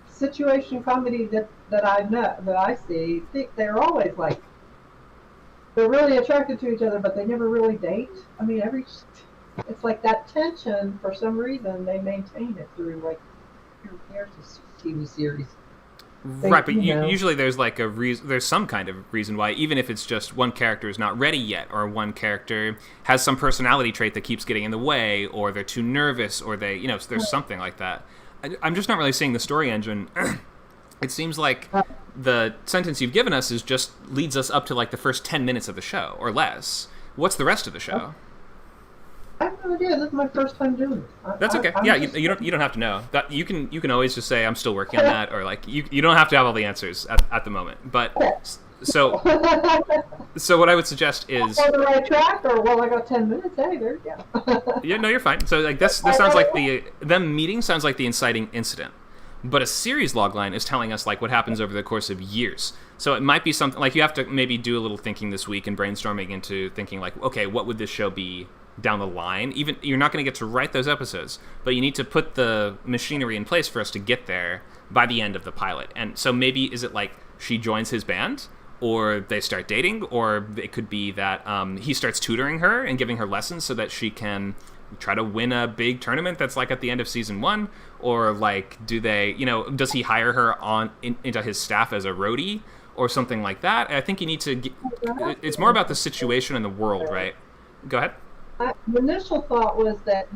situation comedy that I know that I see, they're always like they're really attracted to each other, but they never really date. I mean, it's like that tension for some reason they maintain it through like here's this TV series. Right, but usually there's like there's some kind of reason why, even if it's just one character is not ready yet, or one character has some personality trait that keeps getting in the way, or they're too nervous, or there's something like that. I'm just not really seeing the story engine. It seems like the sentence you've given us leads us up to like the first 10 minutes of the show, or less. What's the rest of the show? I have no idea. This is my first time doing it. That's okay. You don't have to know. That you can always just say I'm still working on that, or like you don't have to have all the answers at the moment. But so what I would suggest is on the right track, or I got 10 minutes. Hey, there you go. Yeah, no, you're fine. So like this sounds like them meeting sounds like the inciting incident. But a series logline is telling us like what happens over the course of years. So it might be something like you have to maybe do a little thinking this week and brainstorming into thinking like, okay, what would this show be down the line? Even you're not going to get to write those episodes, but you need to put the machinery in place for us to get there by the end of the pilot. And so maybe is it like she joins his band, or they start dating, or it could be that he starts tutoring her and giving her lessons so that she can try to win a big tournament that's like at the end of season 1, or like do they, does he hire her into his staff as a roadie or something like that? I think you need to it's more about the situation and the world, right? Go ahead. The initial thought was that,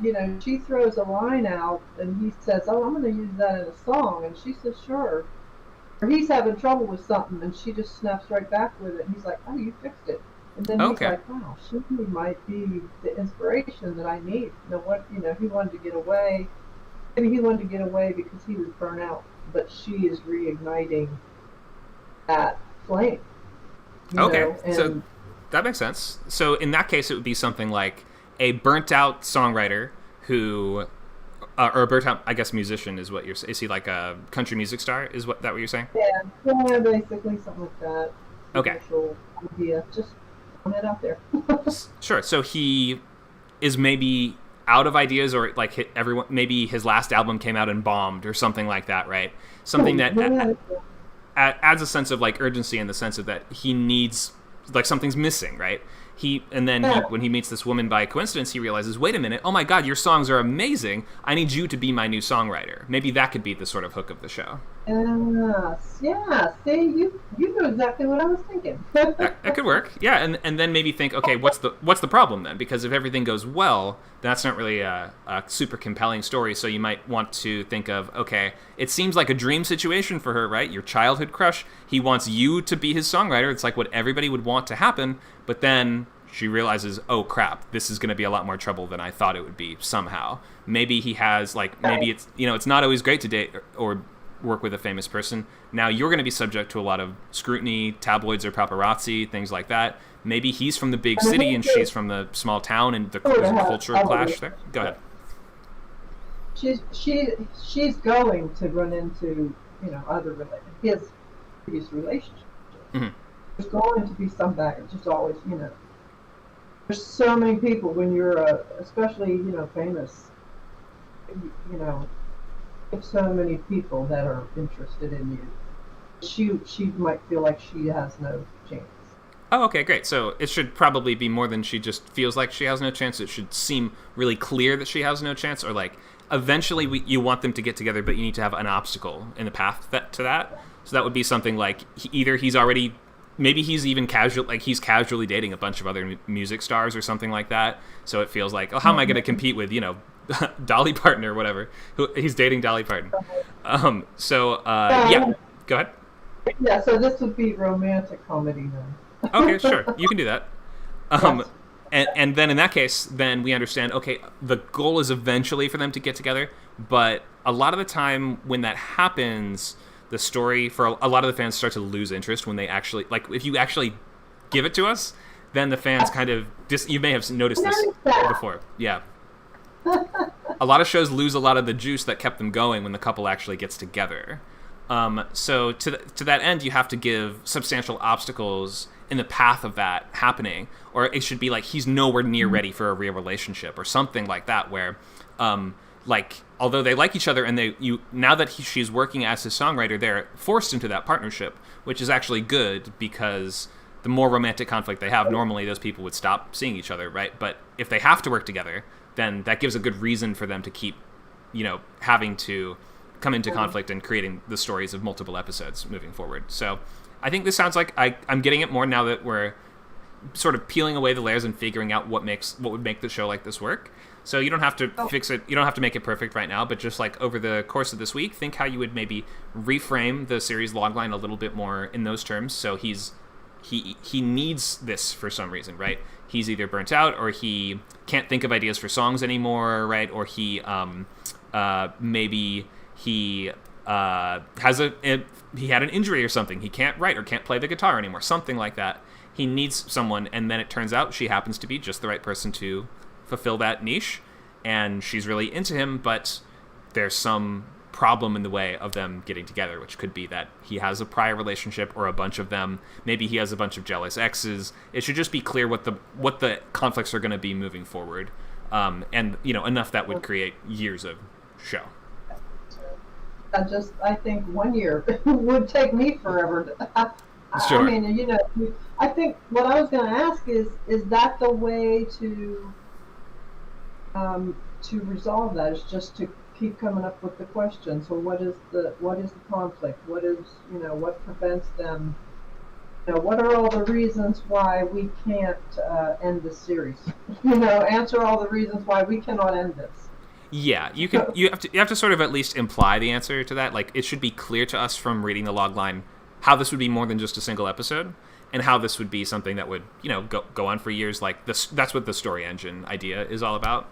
she throws a line out and he says, "Oh, I'm going to use that in a song." And she says, "Sure." Or he's having trouble with something and she just snaps right back with it. And he's like, "Oh, you fixed it." And then he's like, "Wow, she might be the inspiration that I need." He wanted to get away. Maybe he wanted to get away because he was burnt out. But she is reigniting that flame. Okay, so that makes sense. So in that case, it would be something like a burnt-out songwriter who, or a burnt-out, I guess, musician is what you're saying. Is he like a country music star? Is that what you're saying? Yeah, basically something like that. Okay. Idea. Just throwing it out there. Sure. So he is maybe out of ideas, or like maybe his last album came out and bombed, or something like that, right? Something that adds a sense of like urgency, in the sense of that he needs, like, something's missing, right? When he meets this woman by coincidence, he realizes, wait a minute, oh my God, your songs are amazing. I need you to be my new songwriter. Maybe that could be the sort of hook of the show. Yes, yeah. See, you know exactly what I was thinking. that could work, yeah. And then maybe think, okay, what's the problem then? Because if everything goes well, that's not really a super compelling story. So you might want to think of, okay, it seems like a dream situation for her, right? Your childhood crush. He wants you to be his songwriter. It's like what everybody would want to happen. But then she realizes, oh crap, this is going to be a lot more trouble than I thought it would be somehow. Maybe he has, like, maybe it's, it's not always great to date or work with a famous person. Now you're going to be subject to a lot of scrutiny, tabloids or paparazzi, things like that. Maybe he's from the big city and she's from the small town, and there's a cultural clash there. Go ahead. She's going to run into his previous relationship. Mm-hmm. There's going to be some baggage. There's always, there's so many people when you're especially famous. There's so many people that are interested in you. She might feel like she has no chance. Oh, okay, great. So it should probably be more than she just feels like she has no chance. It should seem really clear that she has no chance, or like eventually you want them to get together, but you need to have an obstacle in the path to that. So that would be something like maybe he's even he's casually dating a bunch of other music stars or something like that. So it feels like, oh, how am I going to compete with, Dolly Parton or whatever? He's dating Dolly Parton. Yeah, go ahead. Yeah, so this would be romantic comedy then. Okay, sure. You can do that. And then in that case, then we understand, okay, the goal is eventually for them to get together, but a lot of the time when that happens, the story for a lot of the fans start to lose interest when they actually, like, if you actually give it to us, then the fans kind of, you may have noticed this before. Yeah. A lot of shows lose a lot of the juice that kept them going when the couple actually gets together. So to that end, you have to give substantial obstacles in the path of that happening, or it should be like he's nowhere near ready for a real relationship or something like that, where although they like each other and now that she's working as his songwriter, they're forced into that partnership, which is actually good, because the more romantic conflict they have, normally those people would stop seeing each other, right? But if they have to work together, then that gives a good reason for them to keep, having to come into conflict and creating the stories of multiple episodes moving forward. So I think this sounds like I'm getting it more now that we're sort of peeling away the layers and figuring out what would make the show like this work. So you don't have to fix it. You don't have to make it perfect right now, but just like over the course of this week, think how you would maybe reframe the series logline a little bit more in those terms. So he needs this for some reason, right? He's either burnt out, or he can't think of ideas for songs anymore, right? Or he maybe he he had an injury or something. He can't write or can't play the guitar anymore, something like that. He needs someone, and then it turns out she happens to be just the right person to fulfill that niche, and she's really into him, but there's some problem in the way of them getting together, which could be that he has a prior relationship or a bunch of them. Maybe he has a bunch of jealous exes. It should just be clear what the conflicts are going to be moving forward, and enough that would create years of show. I think 1 year would take me forever. Sure. I mean, I think what I was going to ask is that the way to resolve that is just to keep coming up with the question. So what is the conflict? What is, what prevents them? What are all the reasons why we can't end this series? Answer all the reasons why we cannot end this. Yeah, you have to sort of at least imply the answer to that. Like, it should be clear to us from reading the log line how this would be more than just a single episode, and how this would be something that would, go on for years. Like this, that's what the story engine idea is all about.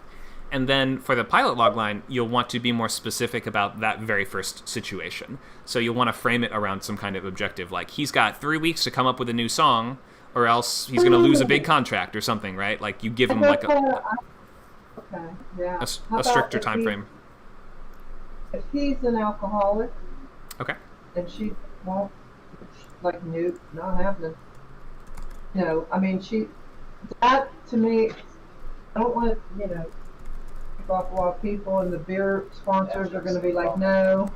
And then for the pilot logline, you'll want to be more specific about that very first situation. So you'll want to frame it around some kind of objective, like he's got 3 weeks to come up with a new song, or else he's going to lose a big contract or something, right? Like you give him like a stricter time frame. If he's an alcoholic, okay, and she won't, like, nope, not happening. I mean, that to me, I don't want to, kick off a lot of people, and the beer sponsors are going to be like, no.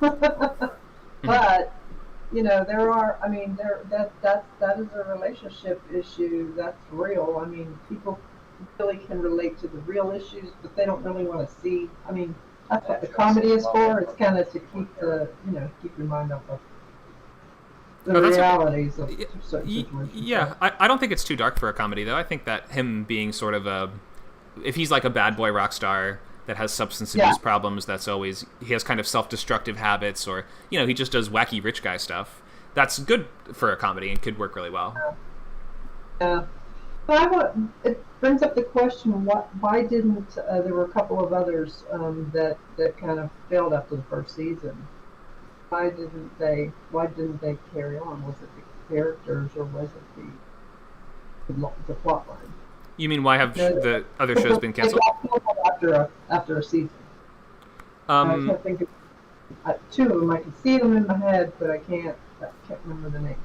But, there are, I mean, that is a relationship issue. That's real. I mean, people really can relate to the real issues, but they don't really want to see. I mean, that's what the comedy is for. It's kind of to keep your mind off of the realities of certain situations. Yeah, I don't think it's too dark for a comedy, though. I think that him being sort of if he's like a bad boy rock star that has substance abuse problems, he has kind of self-destructive habits, or, he just does wacky rich guy stuff. That's good for a comedy and could work really well. Yeah. But it brings up the question, why didn't, there were a couple of others that kind of failed after the first season. Why didn't they carry on? Was it the characters, or was it the plot line? You mean, why have the other shows been canceled? After a season. I can't think of two of them. I can see them in my head, but I can't remember the names.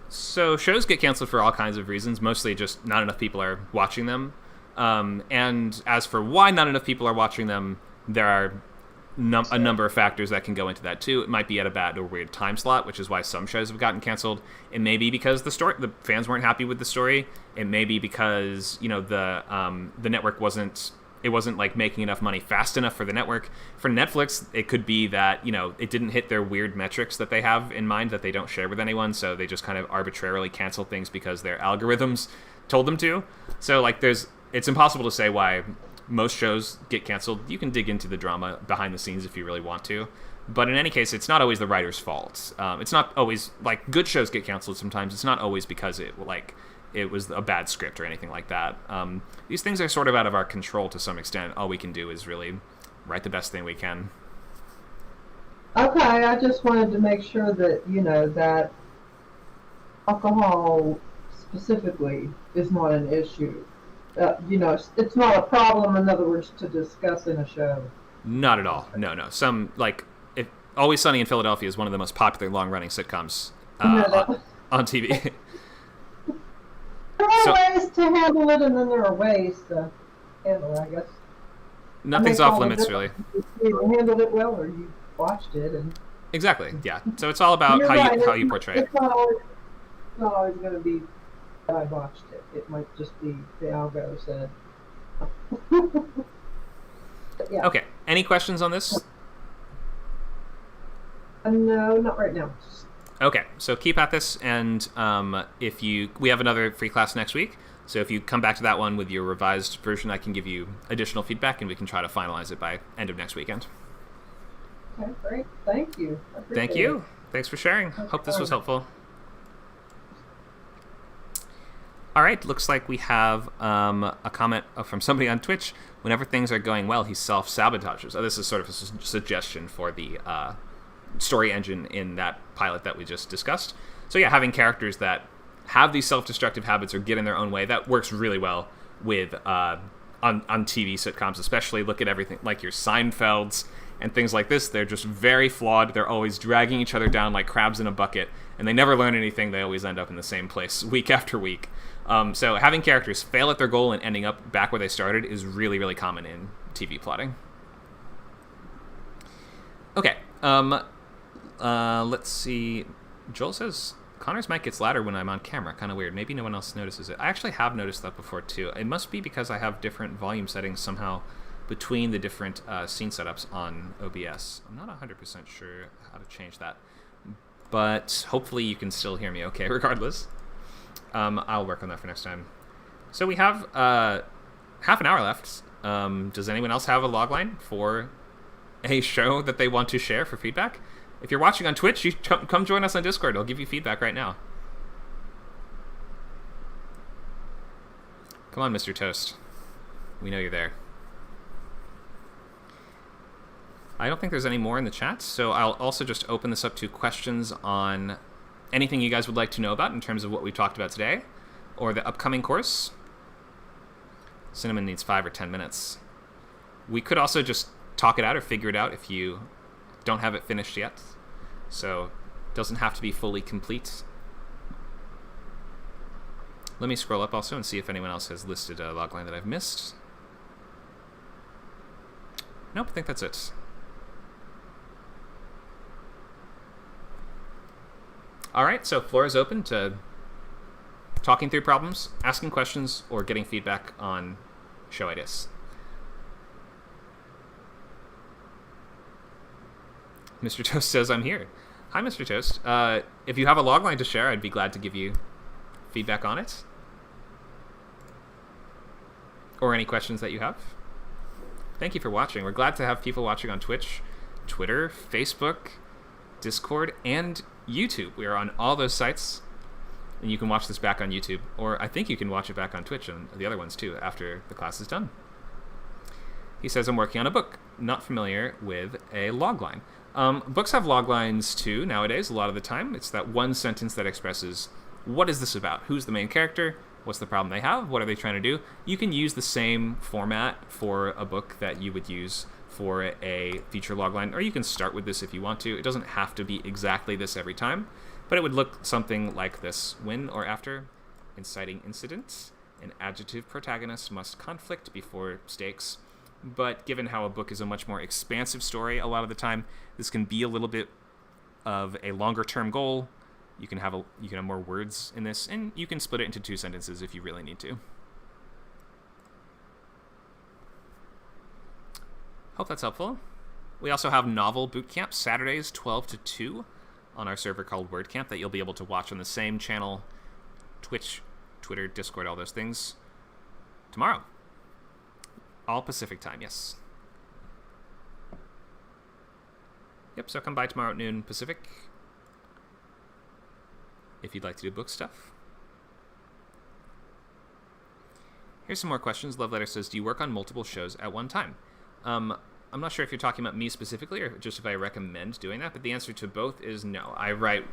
So shows get canceled for all kinds of reasons, mostly just not enough people are watching them. And as for why not enough people are watching them, there are a number of factors that can go into that too. It might be at a bad or weird time slot, which is why some shows have gotten canceled. It may be because the fans weren't happy with the story. It may be because the network wasn't like making enough money fast enough for the network. For Netflix, it could be that it didn't hit their weird metrics that they have in mind that they don't share with anyone, so they just kind of arbitrarily cancel things because their algorithms told them to. So like it's impossible to say why most shows get canceled. You can dig into the drama behind the scenes if you really want to. But in any case, it's not always the writer's fault. It's not always, like, good shows get canceled sometimes. It's not always because it was a bad script or anything like that. These things are sort of out of our control to some extent. All we can do is really write the best thing we can. Okay, I just wanted to make sure that, that alcohol specifically is not an issue. It's not a problem, in other words, to discuss in a show. Not at all. No. Some, like, Always Sunny in Philadelphia is one of the most popular long-running sitcoms on TV. There are ways to handle it, and then there are ways to handle it, I guess. Nothing's off limits, really. You handled it well, or you watched it. Exactly, yeah. So it's all about how you portray it. It's not always going to be that I watched it. It might just be the algo said. Yeah. Okay. Any questions on this? No, not right now. Okay, so keep at this, and we have another free class next week, so if you come back to that one with your revised version, I can give you additional feedback, and we can try to finalize it by end of next weekend. Okay, great. Thank you. Thank you. Thanks for sharing. Hope this was helpful. All right, looks like we have a comment from somebody on Twitch. Whenever things are going well, he self-sabotages. This is sort of a suggestion for the story engine in that pilot that we just discussed. So yeah, having characters that have these self-destructive habits or get in their own way, that works really well with on TV sitcoms, especially. Look at everything like your Seinfelds and things like this. They're just very flawed. They're always dragging each other down like crabs in a bucket, and they never learn anything. They always end up in the same place week after week. So having characters fail at their goal and ending up back where they started is really, really common in TV plotting. Okay, let's see. Joel says Connor's mic gets louder when I'm on camera. Kind of weird. Maybe no one else notices it. I actually have noticed that before too. It must be because I have different volume settings somehow between the different scene setups on OBS. I'm not 100% sure how to change that, but hopefully you can still hear me okay regardless. I'll work on that for next time. So we have half an hour left. Does anyone else have a logline for a show that they want to share for feedback? If you're watching on Twitch, you come join us on Discord. I'll give you feedback right now. Come on, Mr. Toast. We know you're there. I don't think there's any more in the chat, so I'll also just open this up to questions on anything you guys would like to know about in terms of what we talked about today, or the upcoming course. Cinnamon needs 5 or 10 minutes. We could also just talk it out or figure it out if you don't have it finished yet. So it doesn't have to be fully complete. Let me scroll up also and see if anyone else has listed a logline that I've missed. Nope, I think that's it. All right, so floor is open to talking through problems, asking questions, or getting feedback on show ideas. Mr. Toast says, I'm here. Hi, Mr. Toast. If you have a logline to share, I'd be glad to give you feedback on it. Or any questions that you have. Thank you for watching. We're glad to have people watching on Twitch, Twitter, Facebook, Discord, and YouTube. We are on all those sites, and you can watch this back on YouTube, or I think you can watch it back on Twitch and the other ones too after the class is done. He says, I'm working on a book. Not familiar with a logline. Books have loglines too nowadays. A lot of the time, it's that one sentence that expresses what is this about? Who's the main character? What's the problem they have? What are they trying to do? You can use the same format for a book that you would use for a feature logline, or you can start with this if you want to. It doesn't have to be exactly this every time, but it would look something like this. When or after inciting incidents, an adjective protagonist must conflict before stakes. But given how a book is a much more expansive story a lot of the time, this can be a little bit of a longer term goal. You can have more words in this, and you can split it into 2 sentences if you really need to. Hope that's helpful. We also have novel bootcamp Saturdays 12 to 2 on our server called WordCamp that you'll be able to watch on the same channel, Twitch, Twitter, Discord, all those things, tomorrow. All Pacific time, yes. Yep, so come by tomorrow at noon Pacific if you'd like to do book stuff. Here's some more questions. Love Letter says, do you work on multiple shows at one time? I'm not sure if you're talking about me specifically or just if I recommend doing that, but the answer to both is no. I write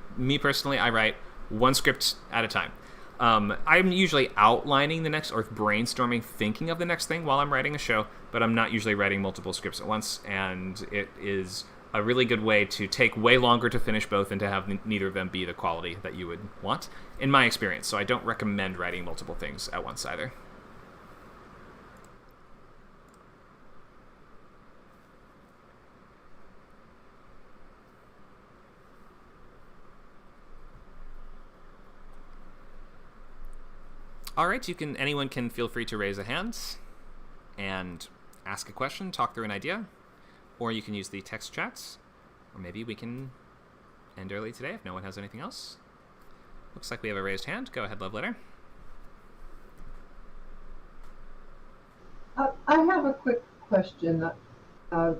one script at a time. I'm usually outlining the next or brainstorming, thinking of the next thing while I'm writing a show, but I'm not usually writing multiple scripts at once, and it is a really good way to take way longer to finish both and to have neither of them be the quality that you would want, in my experience. So I don't recommend writing multiple things at once either. All right, anyone can feel free to raise a hand and ask a question, talk through an idea, or you can use the text chats, or maybe we can end early today if no one has anything else. Looks like we have a raised hand. Go ahead, Love Letter. I have a quick question. I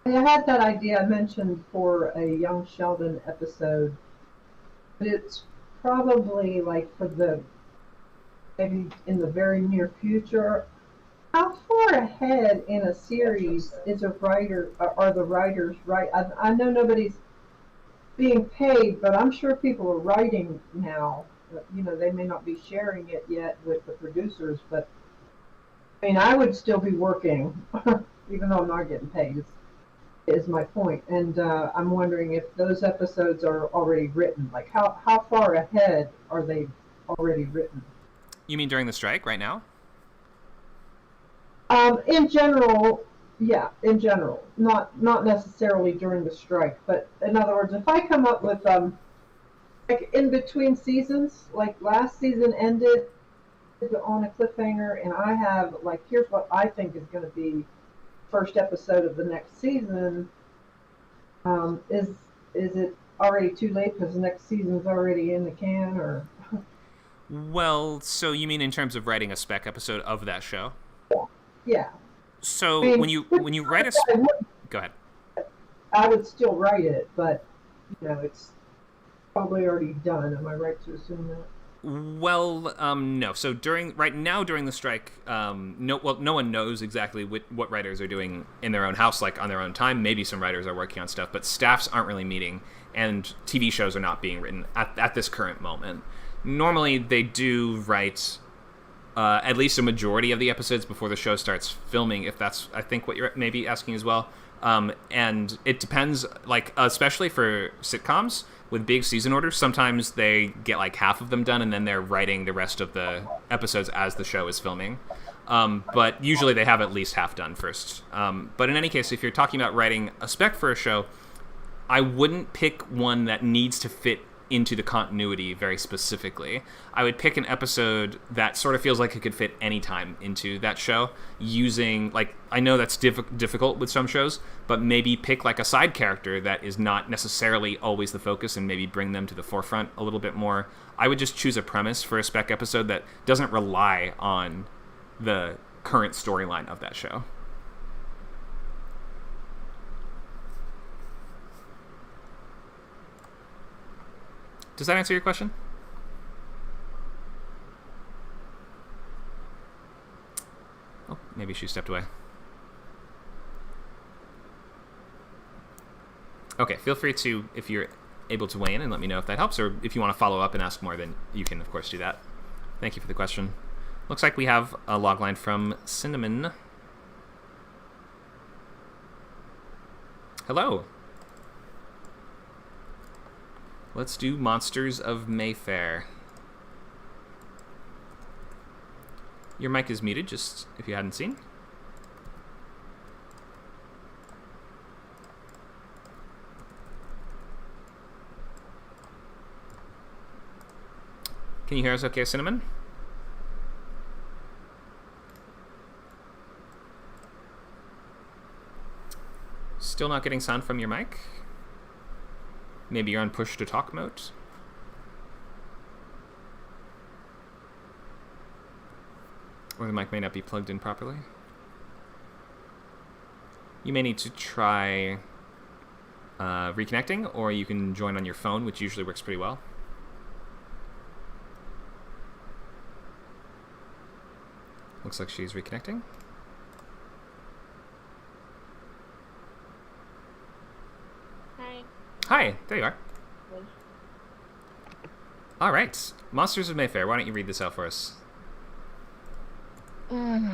had that idea I mentioned for a Young Sheldon episode, but it's probably like maybe in the very near future. How far ahead in a series is a writer, are the writers right? I know nobody's being paid, but I'm sure people are writing now. You know, they may not be sharing it yet with the producers, but I mean, I would still be working, even though I'm not getting paid, is my point. And I'm wondering if those episodes are already written. Like, how far ahead are they already written? You mean during the strike right now? In general, yeah, in general. Not necessarily during the strike, but in other words, if I come up with, like in between seasons, like last season ended on a cliffhanger, and I have, like, here's what I think is going to be first episode of the next season, is it already too late because the next season's already in the can, or? Well, so you mean in terms of writing a spec episode of that show? Yeah. So I mean, when you write go ahead. I would still write it, but you know, it's probably already done. Am I right to assume that? Well, no. So right now during the strike, no one knows exactly what writers are doing in their own house, like on their own time. Maybe some writers are working on stuff, but staffs aren't really meeting, and TV shows are not being written at this current moment. Normally, they do write at least a majority of the episodes before the show starts filming, if that's, I think, what you're maybe asking as well. And it depends, like, especially for sitcoms with big season orders, sometimes they get like half of them done and then they're writing the rest of the episodes as the show is filming. But usually they have at least half done first. But in any case, if you're talking about writing a spec for a show, I wouldn't pick one that needs to fit into the continuity very specifically. I would pick an episode that sort of feels like it could fit anytime into that show using, like, I know that's difficult with some shows, but maybe pick like a side character that is not necessarily always the focus and maybe bring them to the forefront a little bit more. I would just choose a premise for a spec episode that doesn't rely on the current storyline of that show. Does that answer your question? Oh, maybe she stepped away. Okay, feel free to, if you're able to weigh in, and let me know if that helps, or if you want to follow up and ask more, then you can, of course, do that. Thank you for the question. Looks like we have a logline from Cinnamon. Hello. Let's do Monsters of Mayfair. Your mic is muted, just if you hadn't seen. Can you hear us okay, Cinnamon? Still not getting sound from your mic? Maybe you're on push to talk mode. Or the mic may not be plugged in properly. You may need to try reconnecting, or you can join on your phone, which usually works pretty well. Looks like she's reconnecting. Hi, there you are. All right, Monsters of Mayfair. Why don't you read this out for us? The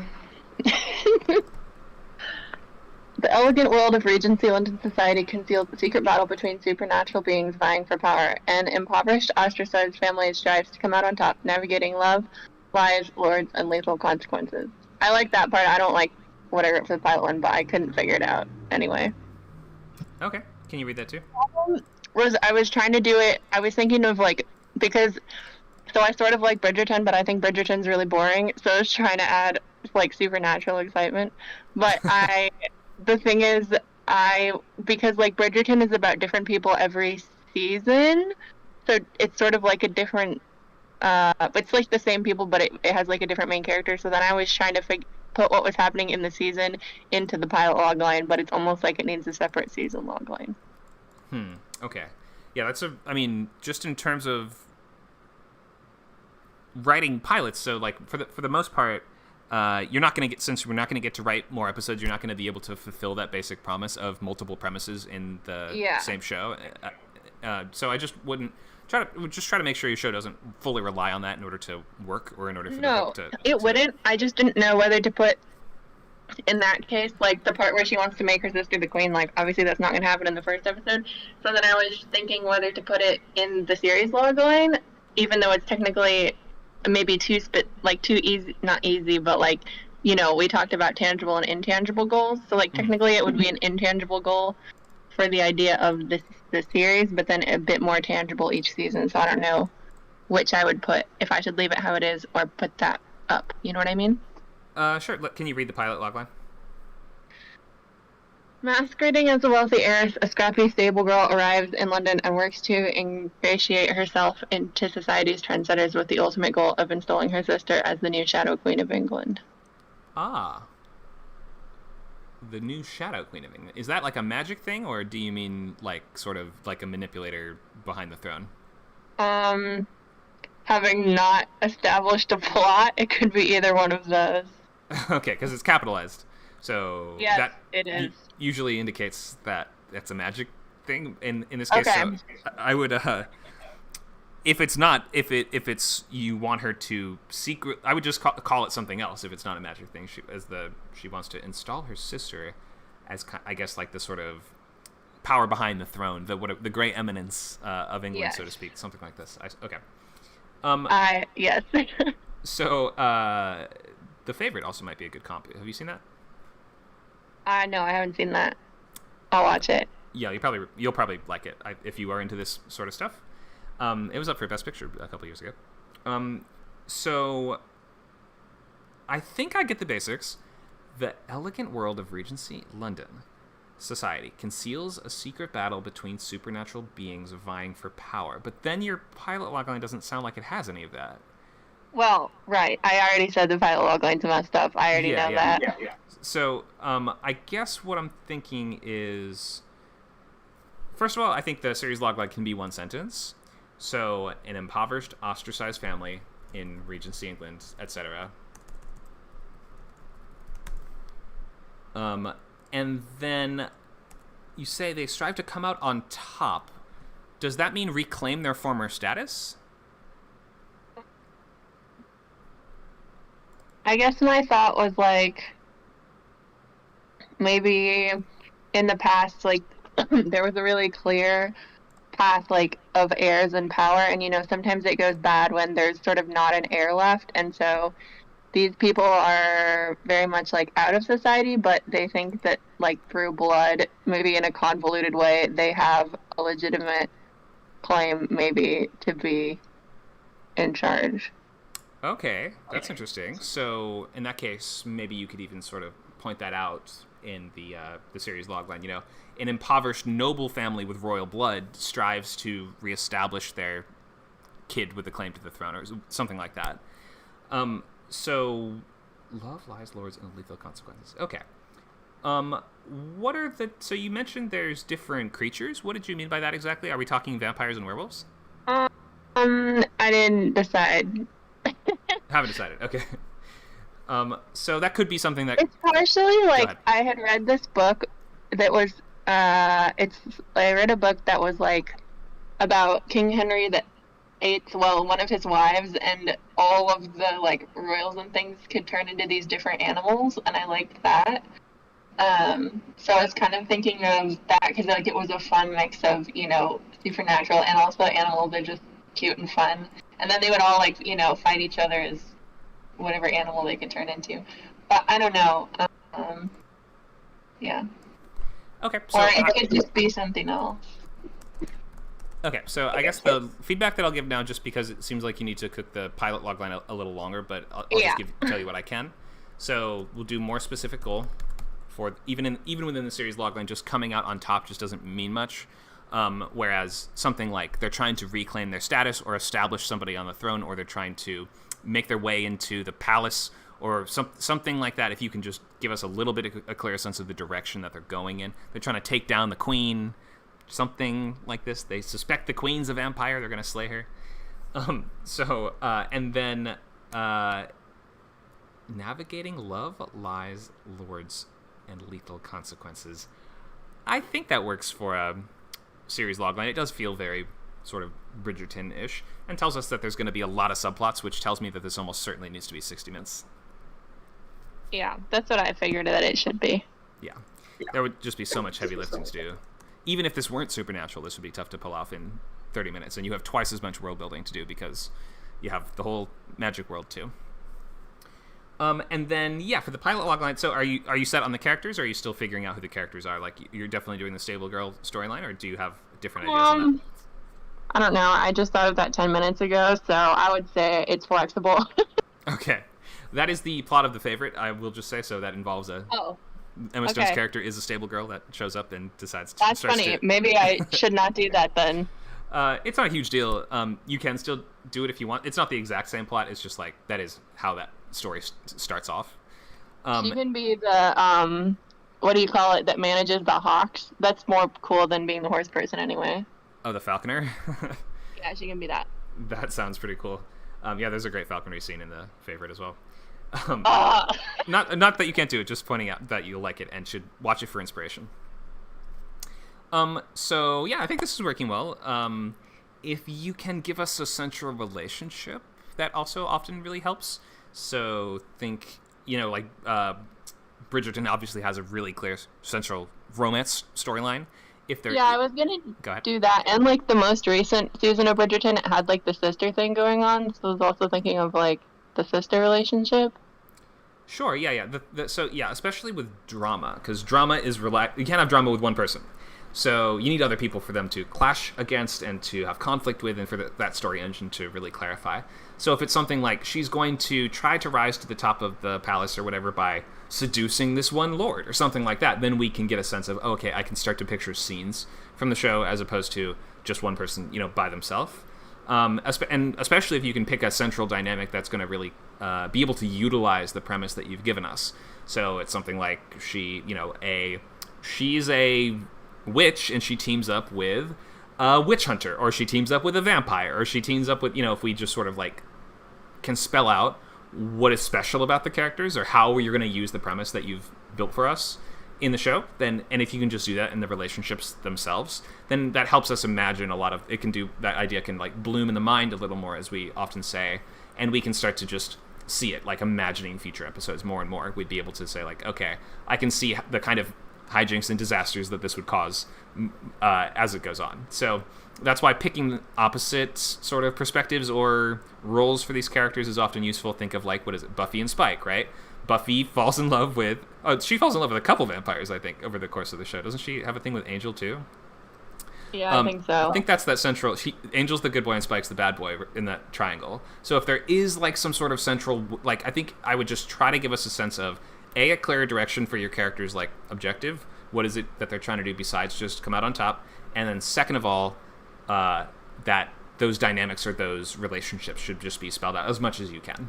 elegant world of Regency London society conceals the secret battle between supernatural beings vying for power. An impoverished, ostracized family strives to come out on top, navigating love, lies, lords, and lethal consequences. I like that part. I don't like what I wrote for the pilot one, but I couldn't figure it out anyway. Okay, can you read that too? I was trying to do it, I was thinking of, like, because, so I sort of like Bridgerton, but I think Bridgerton's really boring, so I was trying to add, like, supernatural excitement, but the thing is, because, like, Bridgerton is about different people every season, so it's sort of like a different, it's like the same people, but it has, like, a different main character, so then I was trying to put what was happening in the season into the pilot logline, but it's almost like it needs a separate season logline. Okay. Yeah, I mean, just in terms of writing pilots, so, like, for the most part, you're not going to get, since we're not going to get to write more episodes, you're not going to be able to fulfill that basic promise of multiple premises in the same show. So I just wouldn't try to make sure your show doesn't fully rely on that in order to work, or in order for the hook to... It wouldn't. I just didn't know whether to put, in that case, like, the part where she wants to make her sister the queen, like, obviously that's not going to happen in the first episode. So then I was thinking whether to put it in the series logline, even though it's technically maybe too easy, not easy, but, like, you know, we talked about tangible and intangible goals. So, like, technically it would be an intangible goal for the idea of the series, but then a bit more tangible each season. So I don't know which I would put, if I should leave it how it is or put that up. You know what I mean? Sure. Can you read the pilot logline? Masquerading as a wealthy heiress, a scrappy stable girl arrives in London and works to ingratiate herself into society's trendsetters with the ultimate goal of installing her sister as the new Shadow Queen of England. Ah. The new Shadow Queen of England. Is that like a magic thing, or do you mean like sort of like a manipulator behind the throne? having not established a plot, it could be either one of those. Okay, because it's capitalized. So Yes, that it is. Usually indicates that that's a magic thing. In this case, Okay. so I would if it's not, if it's you want her to secret, I would just call it something else. If it's not a magic thing, she wants to install her sister as, I guess, like the sort of power behind the throne, the great eminence of England, Yes. so to speak, something like this. Okay. Yes. So The Favorite also might be a good comp. Have you seen that? No, I haven't seen that. I'll watch it. Yeah, you'll probably like it if you are into this sort of stuff. It was up for Best Picture a couple years ago. So I think I get the basics. The elegant world of Regency London society conceals a secret battle between supernatural beings vying for power. But then your pilot logline doesn't sound like it has any of that. Well, right. I already said the pilot logline's messed up. I already know that. Yeah. So I guess what I'm thinking is, first of all, I think the series logline can be one sentence. So an impoverished, ostracized family in Regency England, etc. And then you say they strive to come out on top. Does that mean reclaim their former status? I guess my thought was like, maybe in the past, like, there was a really clear path, like, of heirs and power, and, you know, sometimes it goes bad when there's sort of not an heir left, and so these people are very much, like, out of society, but they think that, like, through blood, maybe in a convoluted way, they have a legitimate claim, maybe, to be in charge. Okay, that's interesting. So in that case, maybe you could even sort of point that out in the series logline. You know, an impoverished noble family with royal blood strives to reestablish their kid with a claim to the throne, or something like that. So love, lies, lords, and lethal consequences. Okay. What are the? So you mentioned there's different creatures. What did you mean by that exactly? Are we talking vampires and werewolves? I didn't decide. Haven't decided. Okay. So that could be something that It's partially like ahead. I had read this book that was I read a book that was like about King Henry VIII, one of his wives, and all of the like royals and things could turn into these different animals, and I liked that. So I was kind of thinking of that because like it was a fun mix of, you know, supernatural and also animals are just cute and fun. And then they would all, like, you know, fight each other as whatever animal they could turn into. But I don't know. Yeah. Okay. So Or it could just be something else. okay. So I guess the feedback that I'll give now, just because it seems like you need to cook the pilot logline a little longer, but I'll Yeah. just tell you what I can. So we'll do more specific goal for even within the series logline. Just coming out on top just doesn't mean much. Whereas something like they're trying to reclaim their status or establish somebody on the throne, or they're trying to make their way into the palace, or something like that. If you can just give us a little bit of a clearer sense of the direction that they're going in. They're trying to take down the queen, something like this. They suspect the queen's a vampire. They're going to slay her. And then navigating love, lies, lords, and lethal consequences. I think that works for a series logline. It does feel very sort of Bridgerton-ish, and tells us that there's going to be a lot of subplots, which tells me that this almost certainly needs to be 60 minutes. Yeah, that's what I figured that it should be. Yeah. There would just be so much heavy lifting to do. Even if this weren't supernatural, this would be tough to pull off in 30 minutes, and you have twice as much world building to do because you have the whole magic world too. And then, yeah, for the pilot logline, so are you set on the characters, or are you still figuring out who the characters are? Like, you're definitely doing the stable girl storyline, or do you have different ideas on that? I don't know. I just thought of that 10 minutes ago, so I would say it's flexible. Okay. That is the plot of The Favorite, I will just say so. That involves Emma Stone's character is a stable girl that shows up and decides to... That's funny. Maybe I should not do that then. It's not a huge deal. You can still do it if you want. It's not the exact same plot. It's just like, that is how that story starts off. She can be the, what do you call it, that manages the hawks. That's more cool than being the horse person anyway. Oh, the falconer? Yeah, she can be that. That sounds pretty cool. Yeah, there's a great falconry scene in the favorite as well. Ah. Not that you can't do it, just pointing out that you like it and should watch it for inspiration. So yeah, I think this is working well. If you can give us a central relationship, that also often really helps. So think, like Bridgerton obviously has a really clear central romance storyline. If there, Yeah, I was gonna go ahead. do that, and like the most recent season of Bridgerton, it had like the sister thing going on. So I was also thinking of like the sister relationship. Sure, yeah. So yeah, especially with drama, because drama is you can't have drama with one person. So you need other people for them to clash against and to have conflict with, and for that story engine to really clarify. So if it's something like she's going to try to rise to the top of the palace or whatever by seducing this one lord or something like that, then we can get a sense of, okay, I can start to picture scenes from the show as opposed to just one person, by themselves. And especially if you can pick a central dynamic that's going to really be able to utilize the premise that you've given us. So it's something like she's a witch and she teams up with a witch hunter, or she teams up with a vampire, or she teams up with, if we just sort of like can spell out what is special about the characters or how you're going to use the premise that you've built for us in the show, then, and if you can just do that in the relationships themselves, then that helps us imagine a lot of, that idea can like bloom in the mind a little more, as we often say, and we can start to just see it, like imagining future episodes more and more. We'd be able to say like, okay, I can see the kind of hijinks and disasters that this would cause as it goes on. So that's why picking opposite sort of perspectives or roles for these characters is often useful. Think of like, what is it, Buffy and Spike, right? Buffy falls in love with... she falls in love with a couple vampires, I think, over the course of the show. Doesn't she have a thing with Angel, too? Yeah, I think so. I think that's that central... Angel's the good boy and Spike's the bad boy in that triangle. So if there is, like, some sort of central... Like, I think I would just try to give us a sense of, a clear direction for your character's, like, objective. What is it that they're trying to do besides just come out on top? And then second of all, that those dynamics or those relationships should just be spelled out as much as you can.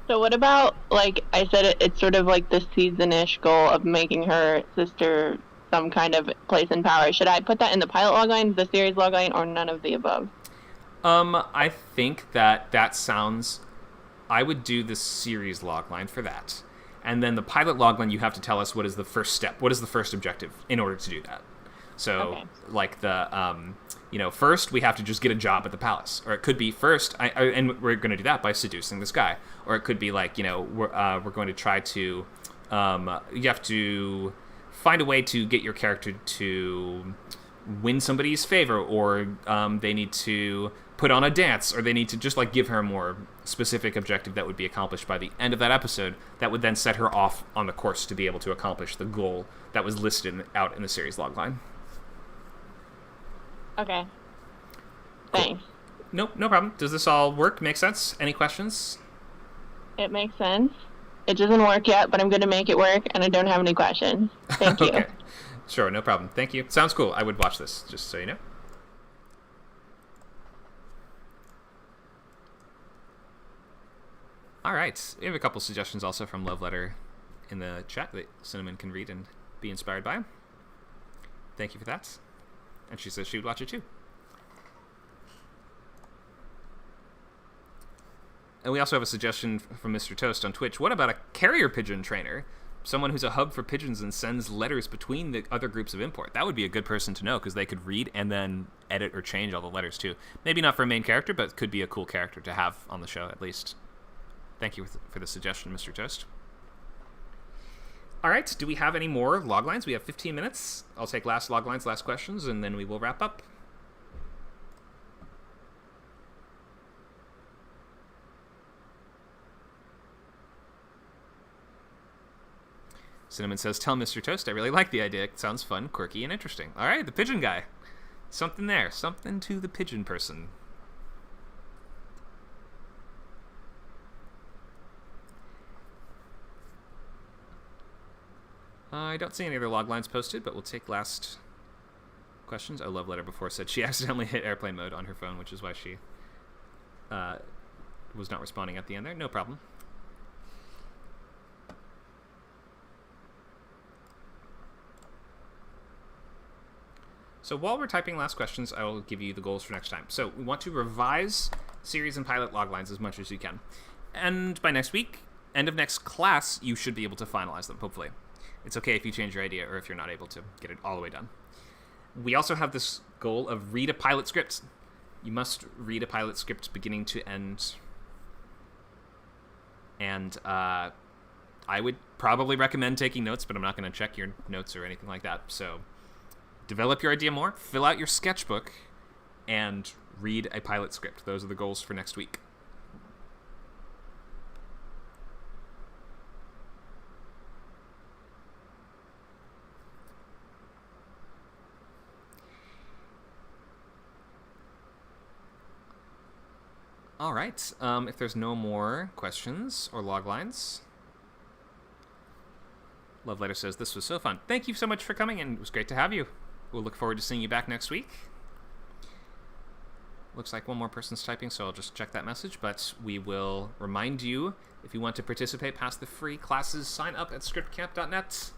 So what about, like I said, it's sort of like the season-ish goal of making her sister some kind of place in power. Should I put that in the pilot logline, the series logline, or none of the above? I think that sounds... I would do the series logline for that. And then the pilot logline, you have to tell us what is the first step. What is the first objective in order to do that? So, Okay. like the... first we have to just get a job at the palace, or it could be first, and we're going to do that by seducing this guy, or it could be like, we're going to try to, you have to find a way to get your character to win somebody's favor, or they need to put on a dance, or they need to just like give her a more specific objective that would be accomplished by the end of that episode, that would then set her off on the course to be able to accomplish the goal that was listed out in the series logline. Okay. Thanks. Nope, no problem. Does this all work? Make sense? Any questions? It makes sense. It doesn't work yet, but I'm going to make it work, and I don't have any questions. Thank you. Okay. Sure, no problem. Thank you. Sounds cool. I would watch this, just so you know. All right. We have a couple suggestions also from Love Letter in the chat that Cinnamon can read and be inspired by. Thank you for that. And she says she would watch it too. And we also have a suggestion from Mr. Toast on Twitch. What about a carrier pigeon trainer? Someone who's a hub for pigeons and sends letters between the other groups of import. That would be a good person to know, because they could read and then edit or change all the letters too. Maybe not for a main character, but could be a cool character to have on the show at least. Thank you for the suggestion, Mr. Toast. All right, do we have any more loglines? We have 15 minutes. I'll take last loglines, last questions, and then we will wrap up. Cinnamon says, tell Mr. Toast I really like the idea. It sounds fun, quirky, and interesting. All right, the pigeon guy. Something there. Something to the pigeon person. I don't see any other log lines posted, but we'll take last questions. Oh, Love Letter before said she accidentally hit airplane mode on her phone, which is why she was not responding at the end there. No problem. So while we're typing last questions, I will give you the goals for next time. So we want to revise series and pilot loglines as much as you can. And by next week, end of next class, you should be able to finalize them, hopefully. It's okay if you change your idea or if you're not able to get it all the way done. We also have this goal of read a pilot script. You must read a pilot script beginning to end. And I would probably recommend taking notes, but I'm not going to check your notes or anything like that. So develop your idea more, fill out your sketchbook, and read a pilot script. Those are the goals for next week. All right. If there's no more questions or log lines, Love Letter says, this was so fun. Thank you so much for coming, and it was great to have you. We'll look forward to seeing you back next week. Looks like one more person's typing, so I'll just check that message, but we will remind you, if you want to participate past the free classes, sign up at scriptcamp.net.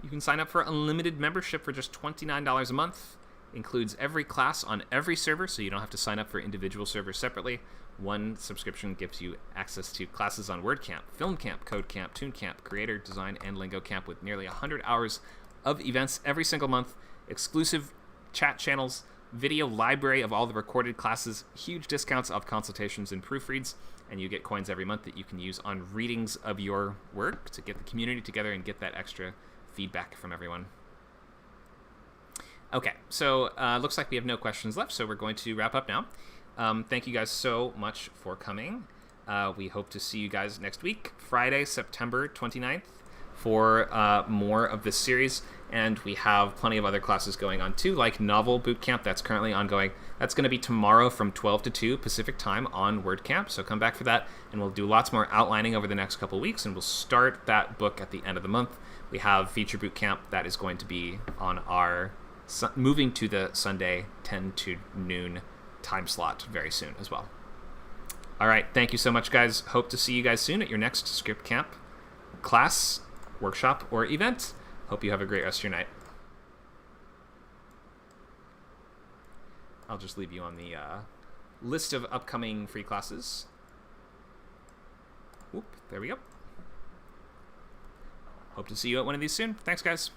You can sign up for unlimited membership for just $29 a month. Includes every class on every server, so you don't have to sign up for individual servers separately. One subscription gives you access to classes on WordCamp, FilmCamp, CodeCamp, TuneCamp, Creator, Design, and LingoCamp with nearly 100 hours of events every single month, exclusive chat channels, video library of all the recorded classes, huge discounts off consultations and proofreads, and you get coins every month that you can use on readings of your work to get the community together and get that extra feedback from everyone. Okay, so looks like we have no questions left, so we're going to wrap up now. Thank you guys so much for coming. We hope to see you guys next week, Friday, September 29th, for more of this series. And we have plenty of other classes going on too, like Novel Bootcamp that's currently ongoing. That's going to be tomorrow from 12 to 2 Pacific time on WordCamp, so come back for that. And we'll do lots more outlining over the next couple of weeks, and we'll start that book at the end of the month. We have Feature Bootcamp that is going to be on our moving to the Sunday 10 to noon time slot very soon as well. All right, thank you so much, guys. Hope to see you guys soon at your next Script Camp class, workshop, or event. Hope you have a great rest of your night. I'll just leave you on the list of upcoming free classes. Whoop, there we go. Hope to see you at one of these soon. Thanks, guys.